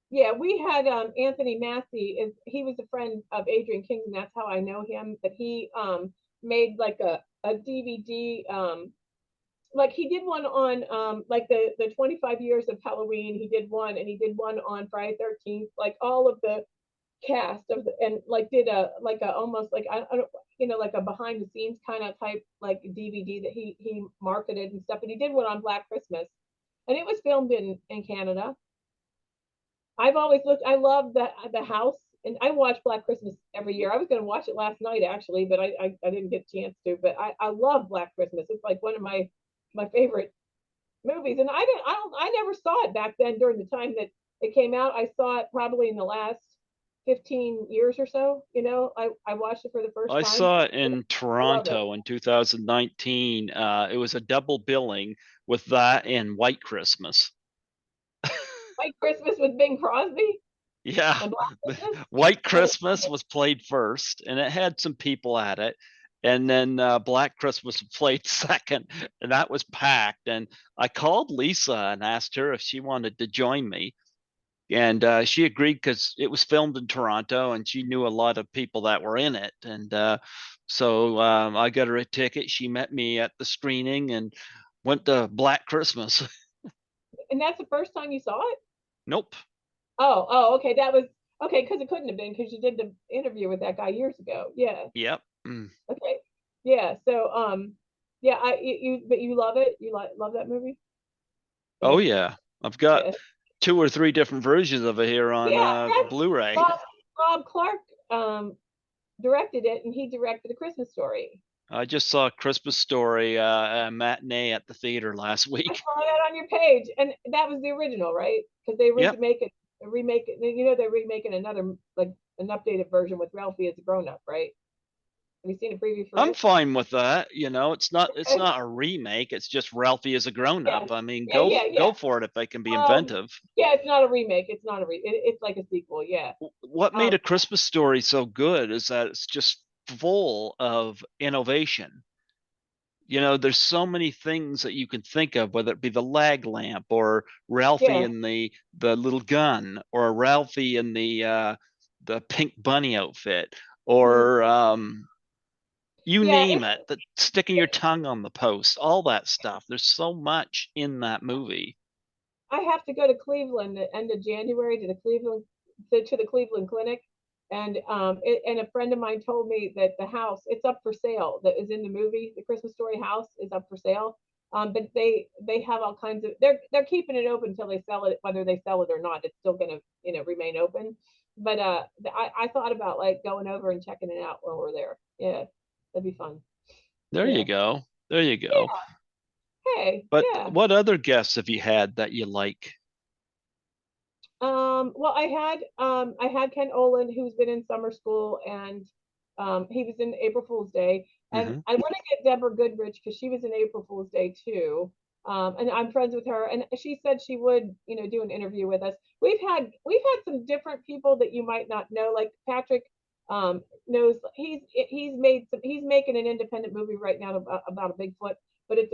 yeah. We had Anthony Massey. Is he was a friend of Adrian King, and that's how I know him. But he made like a DVD. Like he did one on like the 25 years of Halloween. He did one, and he did one on Friday 13th. Like all of the cast of the, and like did a like a almost like I don't like a behind the scenes kind of type like DVD that he marketed and stuff. And he did one on Black Christmas, and it was filmed in Canada. I've always looked. I love the house, and I watch Black Christmas every year. I was going to watch it last night actually, but I didn't get a chance to. But I love Black Christmas. It's like one of my favorite movies, and I never saw it back then during the time that it came out. I saw it probably in the last 15 years or so. I watched it for the first I time. saw it in I love it. Toronto in 2019. It was a double billing with that and White Christmas. White Christmas with Bing Crosby Yeah, and Black Christmas. White I didn't Christmas was played first, and it had some people at it, and then Black Christmas played second, and that was packed. And I called Lisa and asked her if she wanted to join me, and she agreed because it was filmed in Toronto, and she knew a lot of people that were in it. And so I got her a ticket. She met me at the screening and went to Black Christmas. and that's the first time you saw it. Nope. Oh, okay. That was okay because it couldn't have been because you did the interview with that guy years ago. Yeah. Yep. Mm. Okay. Yeah. So yeah. But you love it. You love that movie. Oh Yeah. yeah. I've got Yeah. 2 or 3 different versions of it here on Yeah. That's Blu-ray. Rob Clark directed it, and he directed A Christmas Story. I just saw Christmas Story a matinee at the theater last I week. saw that on your page, and that was the original, right? Because they Yep. remake it. They're remaking another like an updated version with Ralphie as a grown up, right? Have you seen a preview for I'm it? fine with that. It's Okay. not a remake. It's just Ralphie as a grown Yeah, up. I mean, yeah, yeah, yeah. go for it if they can be Um, inventive. yeah, it's not a remake. It's not it's like a sequel. Yeah. What made Um, A Christmas Story so good is that it's just full of innovation. There's so many things that you can think of, whether it be the lag lamp or Ralphie yeah. and the little gun, or Ralphie in the pink bunny outfit, Mhm. or you Yeah, name it, the sticking your tongue on the post, all that stuff. There's so much in that movie. I have to go to Cleveland at the end of January to the Cleveland Clinic, and and a friend of mine told me that the house it's up for sale that is in the movie. The Christmas Story house is up for sale. But they have all kinds of they're keeping it open until they sell it. Whether they sell it or not, it's still gonna remain open. But I thought about like going over and checking it out while we're there. Yeah, that'd be fun. There you Yeah. go. There you go. Yeah. Hey. But Yeah. what other guests have you had that you like? Well, I had Ken Olin, who's been in summer school, and he was in April Fool's Day, and Hmm. I want to get Deborah Goodrich because she was in April Fool's Day too, and I'm friends with her, and she said she would, do an interview with us. We've had some different people that you might not know, like Patrick. Knows he's making an independent movie right now about a Bigfoot, but it's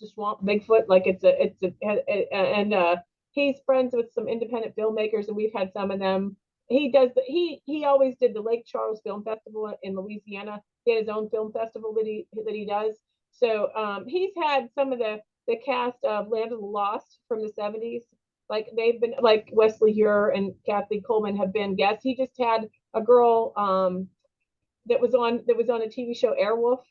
a swamp Bigfoot, like and he's friends with some independent filmmakers, and we've had some of them. He always did the Lake Charles Film Festival in Louisiana. He had his own film festival that he does. So he's had some of the cast of Land of the Lost from the 70s. Like they've been like Wesley Ure and Kathy Coleman have been guests. He just had a girl that was on a TV show Airwolf,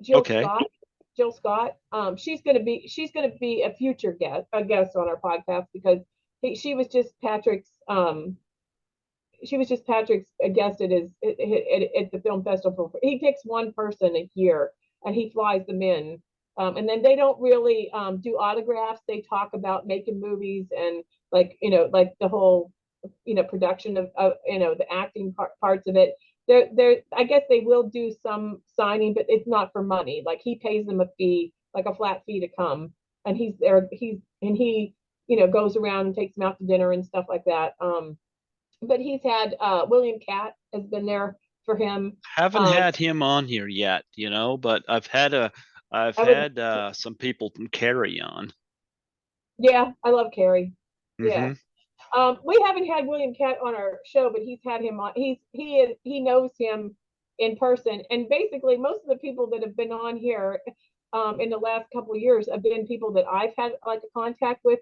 Jill Okay. Scott. Jill Scott. She's gonna be a guest on our podcast because she was just Patrick's guest at the film festival. He picks one person a year and he flies them in. And then they don't really do autographs. They talk about making movies and like the whole production of the acting parts of it. I guess they will do some signing, but it's not for money. Like he pays them a fee like a flat fee to come, and he's there. He goes around and takes them out to dinner and stuff like that. But he's had William Catt has been there for him. Haven't Um, had him on here yet, but I've I would, had some people from Carry on. yeah, I love Carrie. Yeah. Mm-hmm. We haven't had William Catt on our show, but he's had him on. He knows him in person, and basically most of the people that have been on here in the last couple of years have been people that I've had like a contact with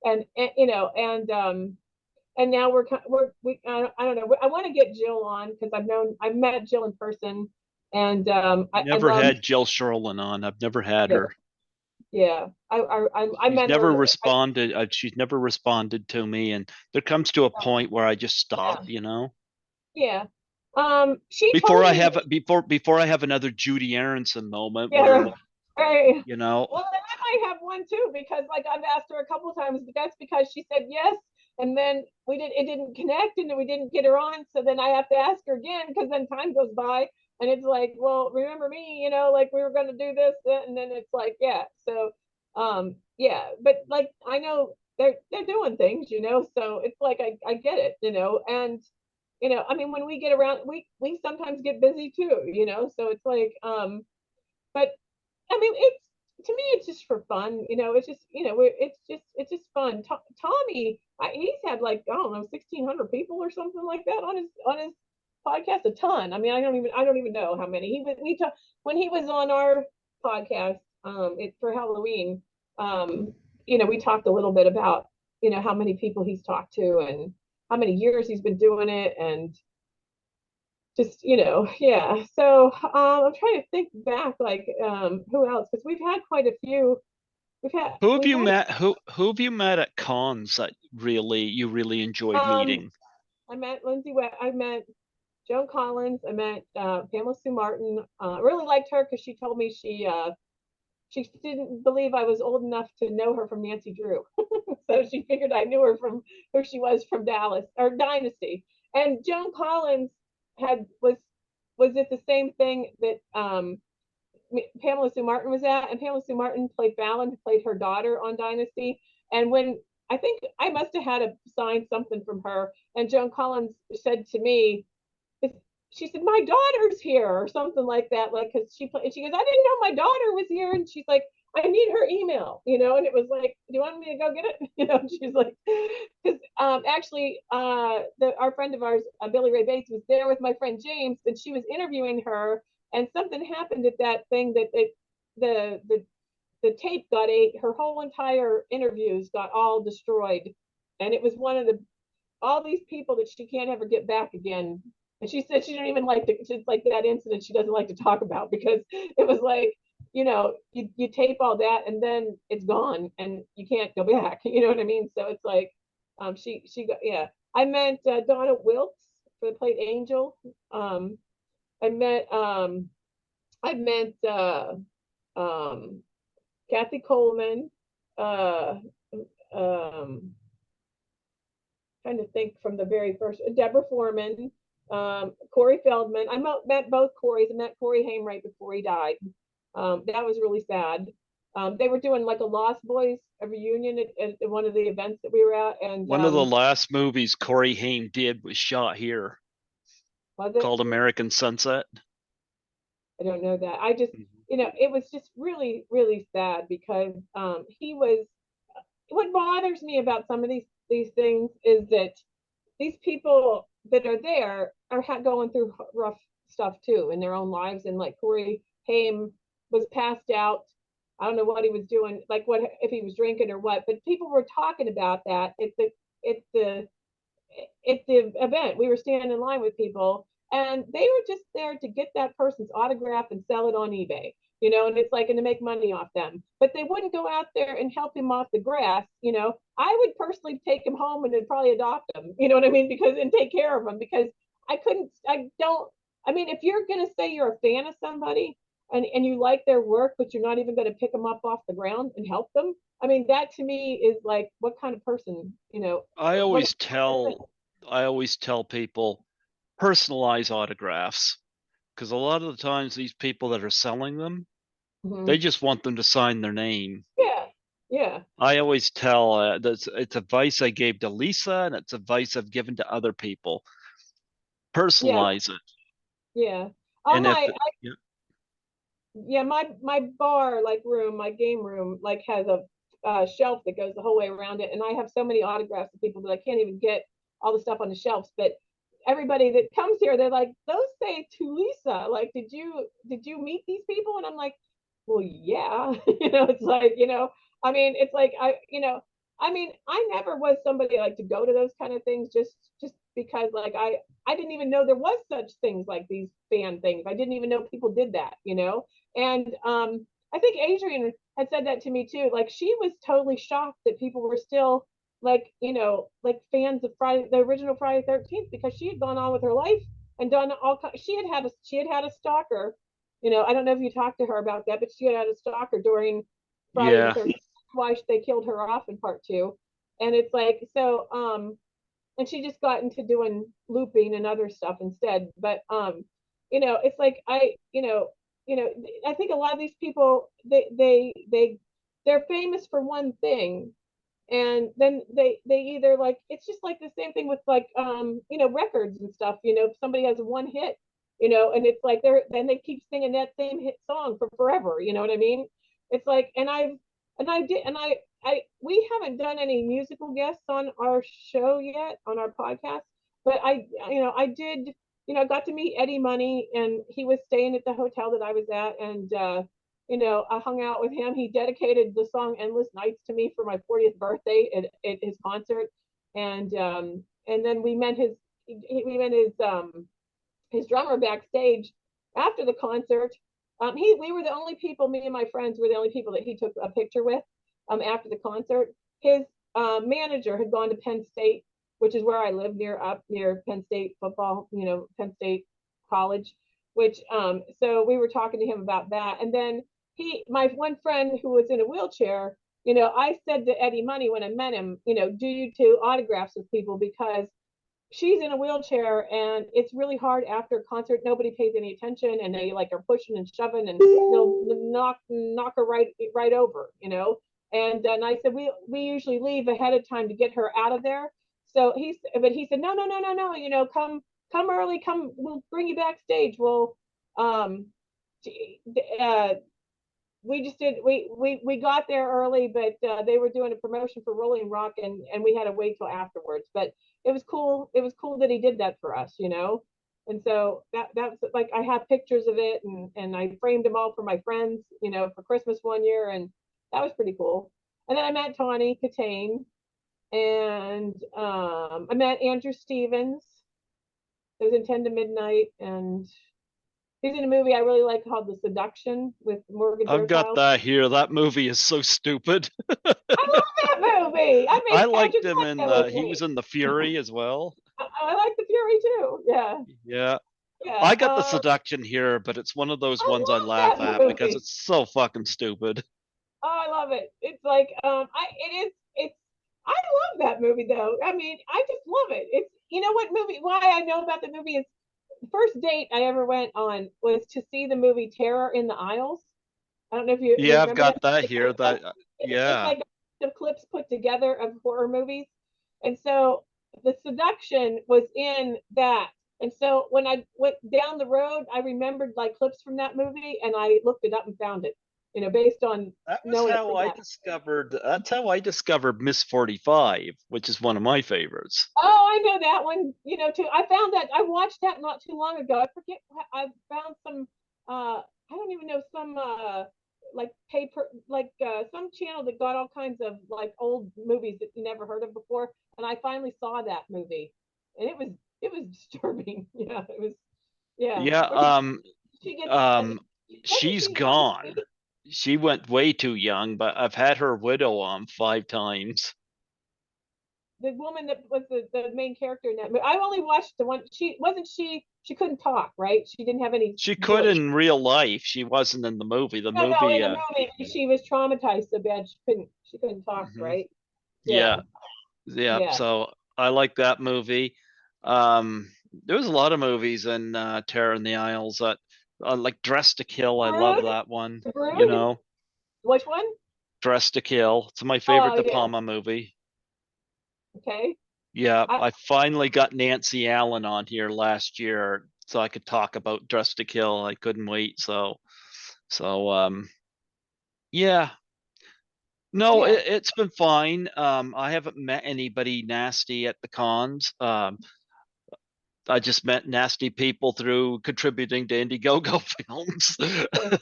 and now I don't know. I want to get Jill on because I've met Jill in person, and I Never love, had Jill Sherlin on. I've never had yeah, her. yeah. I She's met never her. responded. She's never responded to me, and there comes to a Oh, point where I just stop. yeah, yeah. She Before told I me have that, before I have another Judy Aronson moment yeah, where right. you know Well, then I might have one too because like I've asked her a couple of times, but that's because she said yes, and then it didn't connect, and then we didn't get her on. So then I have to ask her again because then time goes by, and it's like, well, remember me, like we were going to do this, and then it's like, yeah. So, yeah, but like I know they're doing things, so it's like I get it, and I mean when we get around, we sometimes get busy too, so it's like but I mean, to me, it's just for fun. It's just it's just fun. Tommy, he's had like I don't know 1,600 people or something like that on his podcast. A ton. I mean, I don't even know how many. We talk when he was on our podcast. For Halloween. We talked a little bit about how many people he's talked to and how many years he's been doing it and just yeah. So I'm trying to think back like who else because we've had quite a few. we've had who have we've you had met? Who have you met at cons that you really enjoyed um meeting? I met Lindsay West, I met Joan Collins, I met Pamela Sue Martin. Really liked her because she told me she didn't believe I was old enough to know her from Nancy Drew. So she figured I knew her from who she was from Dallas or Dynasty. And Joan Collins had was it the same thing that Pamela Sue Martin was at, and Pamela Sue Martin played Fallon, played her daughter on Dynasty. And when I think I must have had a sign something from her, and Joan Collins said to me, she said, "My daughter's here," or something like that. Like, because she goes, "I didn't know my daughter was here," and she's like, "I need her email," and it was like, "Do you want me to go get it?" She's like, because actually, our friend of ours, Billy Ray Bates, was there with my friend James, and she was interviewing her, and something happened at that thing that the tape got her whole entire interviews got all destroyed, and it was one of the all these people that she can't ever get back again. And she said she didn't even like just like that incident she doesn't like to talk about because it was like, you tape all that and then it's gone and you can't go back. You know what I mean? So it's like, she got, yeah. I met Donna Wilkes for the played Angel. Um, I met I met um, Kathy Coleman. Uh, um, Trying to think from the very first Deborah Foreman, Corey Feldman. Met both Corys. I met Corey Haim right before he died. That was really sad. They were doing like a Lost Boys a reunion at one of the events that we were at, and One of the last movies Corey Haim did was shot here, was it? called American Sunset. I don't know that. I just, Mhm. it was just really, really sad because he was. What bothers me about some of these things is that these people that are there are going through rough stuff too in their own lives. And like Corey Haim was passed out. I don't know what he was doing, like what if he was drinking or what. But people were talking about that at the at the event. We were standing in line with people, and they were just there to get that person's autograph and sell it on eBay. And it's like, and to make money off them. But they wouldn't go out there and help him off the grass. I would personally take him home and then probably adopt him. You know what I mean? Because and take care of him because I don't. I mean, if you're gonna say you're a fan of somebody and you like their work, but you're not even going to pick them up off the ground and help them. I mean, that to me is like, what kind of person, I what always tell I always tell people personalize autographs because a lot of the times these people that are selling them Hmm. They just want them to sign their name. Yeah. Yeah. I always tell that it's advice I gave to Lisa, and it's advice I've given to other people. Yeah. Personalize it, Yeah. All and if my yeah, Yeah, my bar like room, my game room, like has a shelf that goes the whole way around it, and I have so many autographs of people that I can't even get all the stuff on the shelves. But everybody that comes here, they're like, "Those say to Lisa." Like, did you meet these people? And I'm like, "Well, yeah." It's like, I mean, it's like I mean, I never was somebody like to go to those kind of things just because like I didn't even know there was such things like these fan things. I didn't even know people did that. And I think Adrian had said that to me too. Like she was totally shocked that people were still like, like fans of Friday, the original Friday 13th, because she had gone on with her life and done all. She had had a stalker. I don't know if you talked to her about that, but she had had a stalker during Friday the yeah, 13th. Why they killed her off in part two, and it's like so. And she just got into doing looping and other stuff instead. But it's like I think a lot of these people they're famous for one thing, and then they either like it's just like the same thing with like records and stuff. If somebody has one hit, and it's like they keep singing that same hit song for forever. You know what I mean? It's like, and I we haven't done any musical guests on our show yet, on our podcast, but I did, got to meet Eddie Money, and he was staying at the hotel that I was at, and I hung out with him. He dedicated the song "Endless Nights" to me for my 40th birthday at his concert, and then we met his drummer backstage after the concert. We were the only people, me and my friends were the only people that he took a picture with after the concert. His manager had gone to Penn State, which is where I live near Penn State football, Penn State College, which so we were talking to him about that. And then my one friend who was in a wheelchair, I said to Eddie Money when I met him, do you do autographs with people because she's in a wheelchair and it's really hard after a concert. Nobody pays any attention and they like are pushing and shoving and they'll knock her right over. And I said we usually leave ahead of time to get her out of there. But he said no, no, no, no, no, come early, come, we'll bring you backstage. Well, um uh we just did we got there early, but they were doing a promotion for Rolling Rock, and we had to wait till afterwards. But it was cool that he did that for us. And so that's like I have pictures of it, and I framed them all for my friends, for Christmas one year, and that was pretty cool. And then I met Tawny Katane, and I met Andrew Stevens. It was in 10 to Midnight, and he's in a movie I really like called The Seduction with Morgan I've got Fairchild. that here. That movie is so stupid. I love that movie. I I made liked Patrick him watch in that with he me. was in The Fury as well. I like the Fury too. Yeah, Yeah. yeah. I got The Seduction here, but it's one of those I ones I love laugh that at because movie. it's so fucking stupid. Oh, I love it. It's like it's I love that movie though. I mean, I just love it. It's what movie? Why I know about the movie is the first date I ever went on was to see the movie Terror in the Aisles. I don't know if you Yeah, I've remember that. got that here. It's Yeah. like the clips put together of horror movies. And so The Seduction was in that. And so when I went down the road, I remembered like clips from that movie and I looked it up and found it, based on That was knowing it how from I that. discovered that's how I discovered Miss 45, which is one of my favorites. Oh, I know that one, too. I found that I watched that not too long ago. I forget I found some I don't even know, some like paper like some channel that got all kinds of like old movies that you never heard of before, and I finally saw that movie. And it was disturbing. Yeah, it was, yeah. Yeah, Where she gets um doesn't she's she have a gone. baby? She went way too young, but I've had her widow on 5 times. The woman that was the main character in that movie. I only watched the one. She couldn't talk, right? She didn't have any She could voice. in real life. She wasn't in the movie. The No, no, movie in the movie she was traumatized so bad she couldn't talk, mhm. right? Yeah, Yeah, yeah. yeah. So I like that movie. There was a lot of movies in Terror in the Isles that like Dress to Kill. I love Brood, that one. You Brood. know, Which one? Dress to Kill. It's my favorite Oh De yeah. Palma movie. Okay. Yeah, I I finally got Nancy Allen on here last year so I could talk about Dress to Kill. I couldn't wait. So yeah. No, yeah. it's been fine. I haven't met anybody nasty at the cons. I just met nasty people through contributing to Indiegogo films. Okay.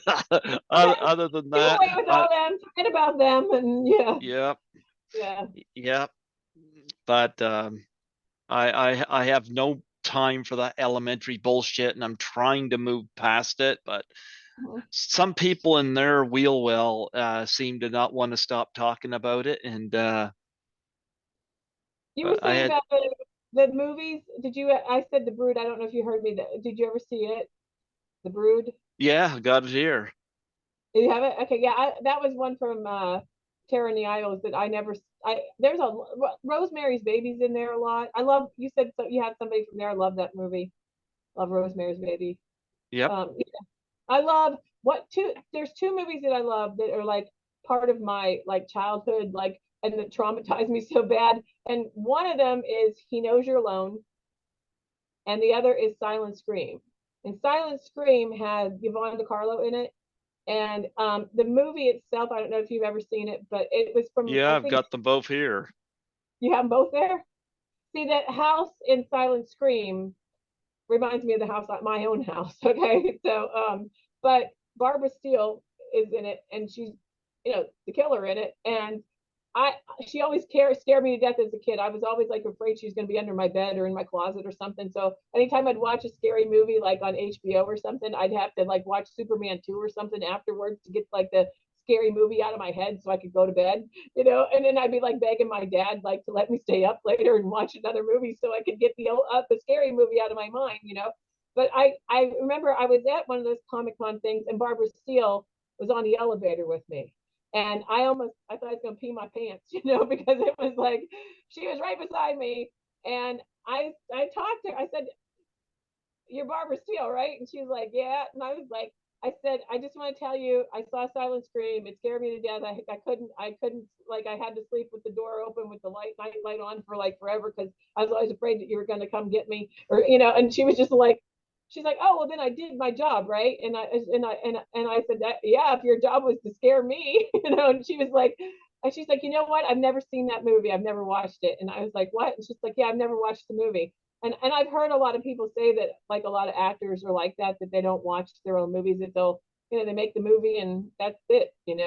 Okay. Other than Do that, away with all them. Forget about them. And yeah. yeah, Yeah. yeah. But I have no time for that elementary bullshit, and I'm trying to move past it. But Mhm. some people in their wheel well seem to not want to stop talking about it, and You were I saying had about the movies. Did you? I said The Brood. I don't know if you heard me. Did you ever see it? The Brood. yeah, I got it here. Did you have it? Okay. Yeah. That was one from Terror in the Isles that I never. There's a Rosemary's Baby's in there a lot. I love. You said so. You had somebody from there. I love that movie. Love Rosemary's Baby. Yep. Yeah. I love what two. There's two movies that I love that are like part of my like childhood, like and that traumatized me so bad. And one of them is He Knows You're Alone, and the other is Silent Scream. And Silent Scream had Yvonne DiCarlo in it. And the movie itself, I don't know if you've ever seen it, but it was from Yeah, I I've think got them both here. you have them both there. See that house in Silent Scream reminds me of the house, my own house. Okay, so but Barbara Steele is in it, and she's the killer in it, and I she always scared me to death as a kid. I was always like afraid she was going to be under my bed or in my closet or something. So anytime I'd watch a scary movie like on HBO or something, I'd have to like watch Superman 2 or something afterwards to get like the scary movie out of my head so I could go to bed, and then I'd be like begging my dad like to let me stay up later and watch another movie so I could get the scary movie out of my mind. But I remember I was at one of those Comic Con things and Barbara Steele was on the elevator with me, and I thought I was gonna pee my pants, because it was like she was right beside me, and I talked to her. I said, "You're Barbara Steele, right?" And she was like, "Yeah." And I was like, I said, "I just want to tell you, I saw Silent Scream. It scared me to death. I couldn't, like, I had to sleep with the door open with the night light on for like forever because I was always afraid that you were going to come get me, or And she was just like, she's like, "Oh, well, then I did my job, right?" And I said that, yeah, if your job was to scare me, And she was like, and she's like, "You know what? I've never seen that movie. I've never watched it." And I was like, "What?" And she's like, "Yeah, I've never watched the movie." And I've heard a lot of people say that like a lot of actors are like that they don't watch their own movies, that they make the movie and that's it. And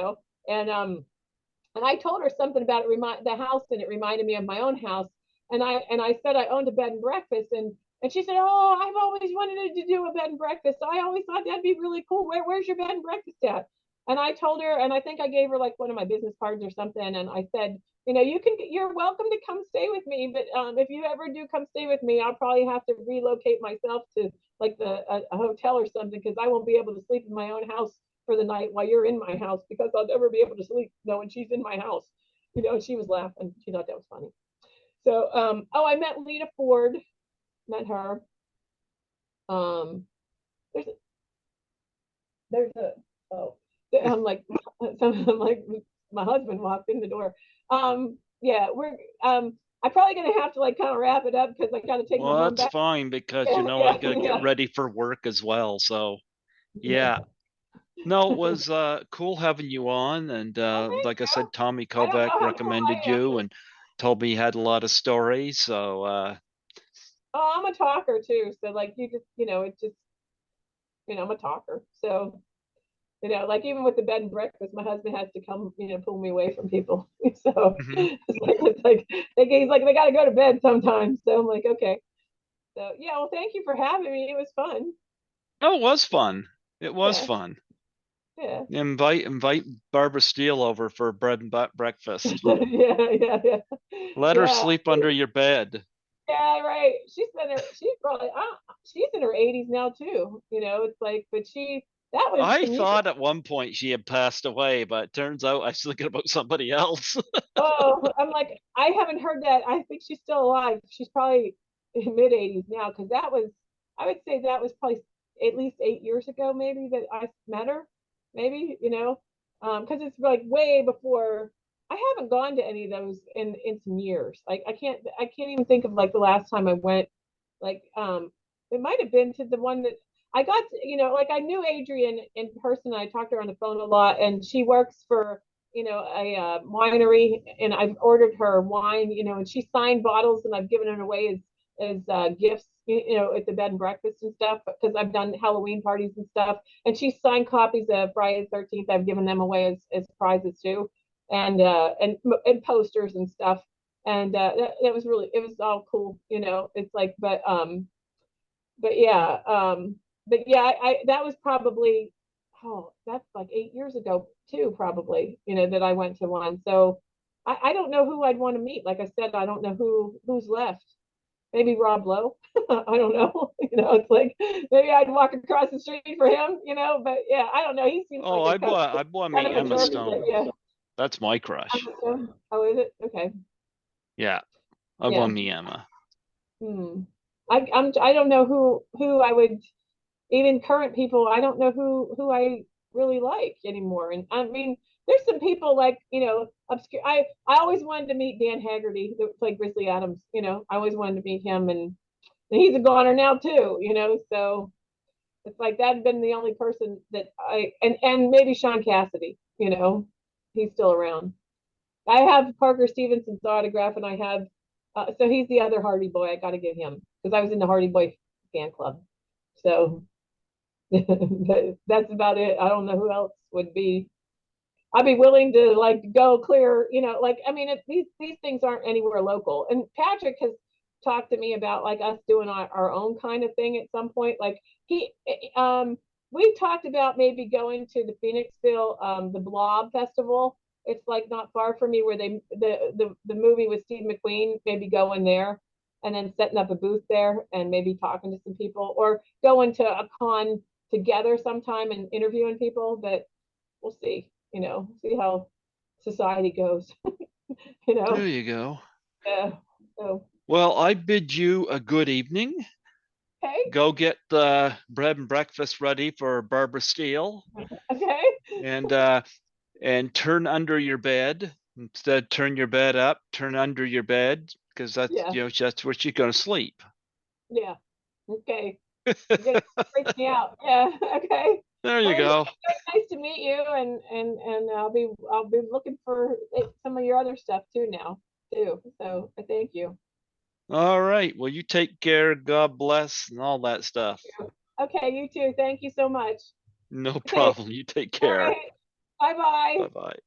I told her something about the house, and it reminded me of my own house. And I said I owned a bed and breakfast, and she said, "Oh, I've always wanted to do a bed and breakfast. I always thought that'd be really cool. Where's your bed and breakfast at?" And I told her, and I think I gave her like one of my business cards or something, and I said, you're welcome to come stay with me, but if you ever do come stay with me, I'll probably have to relocate myself to like a hotel or something because I won't be able to sleep in my own house for the night while you're in my house because I'll never be able to sleep knowing she's in my house. And she was laughing. She thought that was funny. So, I met Lita Ford, met her. Um, there's there's a oh, I'm like, I'm like, my husband walked in the door. Yeah, we're I'm probably gonna have to like kind of wrap it up because I got to take my Well, mom that's back. fine because Yeah, I yeah, gotta get yeah, ready for work as well. So yeah. yeah. No, it was cool having you on, and Well, thank like I you. said, Tommy I don't Kovac know how cool recommended I am, you but and told me you had a lot of stories. So oh, I'm a talker too. So like you just, it just, I'm a talker. So like even with the bed and breakfast, my husband has to come, pull me away from people. So mhm. he's like, they got to go to bed sometimes. So I'm like, okay. So yeah, well, thank you for having me. It was fun. Oh, it was fun. It was Yeah, fun. yeah, Invite Barbara Steele over for bread and breakfast. yeah, yeah, yeah, Let her yeah, sleep under your bed. yeah. Right. She's probably, she's in her 80s now too. It's like, but that was I some years. thought at one point she had passed away, but it turns out I was thinking about somebody else. Oh, I'm like, I haven't heard that. I think she's still alive. She's probably in mid 80s now because I would say that was probably at least 8 years ago, maybe, that I met her, maybe, because it's like way before. I haven't gone to any of those in some years. Like I can't even think of like the last time I went. Like it might have been to the one that I got to, like I knew Adrienne in person. I talked to her on the phone a lot, and she works for a winery, and I've ordered her wine, and she signed bottles, and I've given it away as gifts, at the bed and breakfast and stuff, because I've done Halloween parties and stuff, and she signed copies of Friday the 13th. I've given them away as prizes too, and posters and stuff, and that was really, it was all cool, it's like, but yeah, that was probably, oh, that's like 8 years ago too, probably, that I went to one. So I don't know who I'd want to meet. Like I said, I don't know who's left. Maybe Rob Lowe. I don't know. It's like maybe I'd walk across the street for him, but yeah, I don't know. He seems Oh, like I'd want to kind meet of a Emma turkey, but Stone. yeah. That's my crush. Oh, is it? Okay. Yeah, I Yeah. want to meet Emma. Hmm. I don't know who I would, even current people, I don't know who I really like anymore. And I mean, there's some people like, obscure. I always wanted to meet Dan Haggerty, that played Grizzly Adams. I always wanted to meet him, and he's a goner now too. So it's like that'd been the only person that and maybe Sean Cassidy. He's still around. I have Parker Stevenson's autograph, and I have, so he's the other Hardy Boy. I got to get him because I was in the Hardy Boy fan club. So that's about it. I don't know who else would be. I'd be willing to like go clear, like I mean, these things aren't anywhere local. And Patrick has talked to me about like us doing our own kind of thing at some point. Like he, we talked about maybe going to the Phoenixville, the Blob Festival. It's like not far from me, where the movie with Steve McQueen. Maybe going there and then setting up a booth there and maybe talking to some people, or going to a con together sometime and interviewing people. But we'll see, see how society goes, you There know. you go. Yeah. So Well, I bid you a good evening. okay. Go get the bread and breakfast ready for Barbara Steele, Okay. and turn under your bed. Instead, turn your bed up, turn under your bed, because that's Yeah. that's where she's gonna sleep. Yeah. Okay. You're gonna freak me out. Yeah. Okay. There you Well, it was go. nice to meet you, and I'll be looking for some of your other stuff too now too. So I thank you. All right. Well, you take care. God bless and all that stuff. Okay, you too. Thank you so much. No Okay. problem. You take All care. right. Bye bye. Bye bye.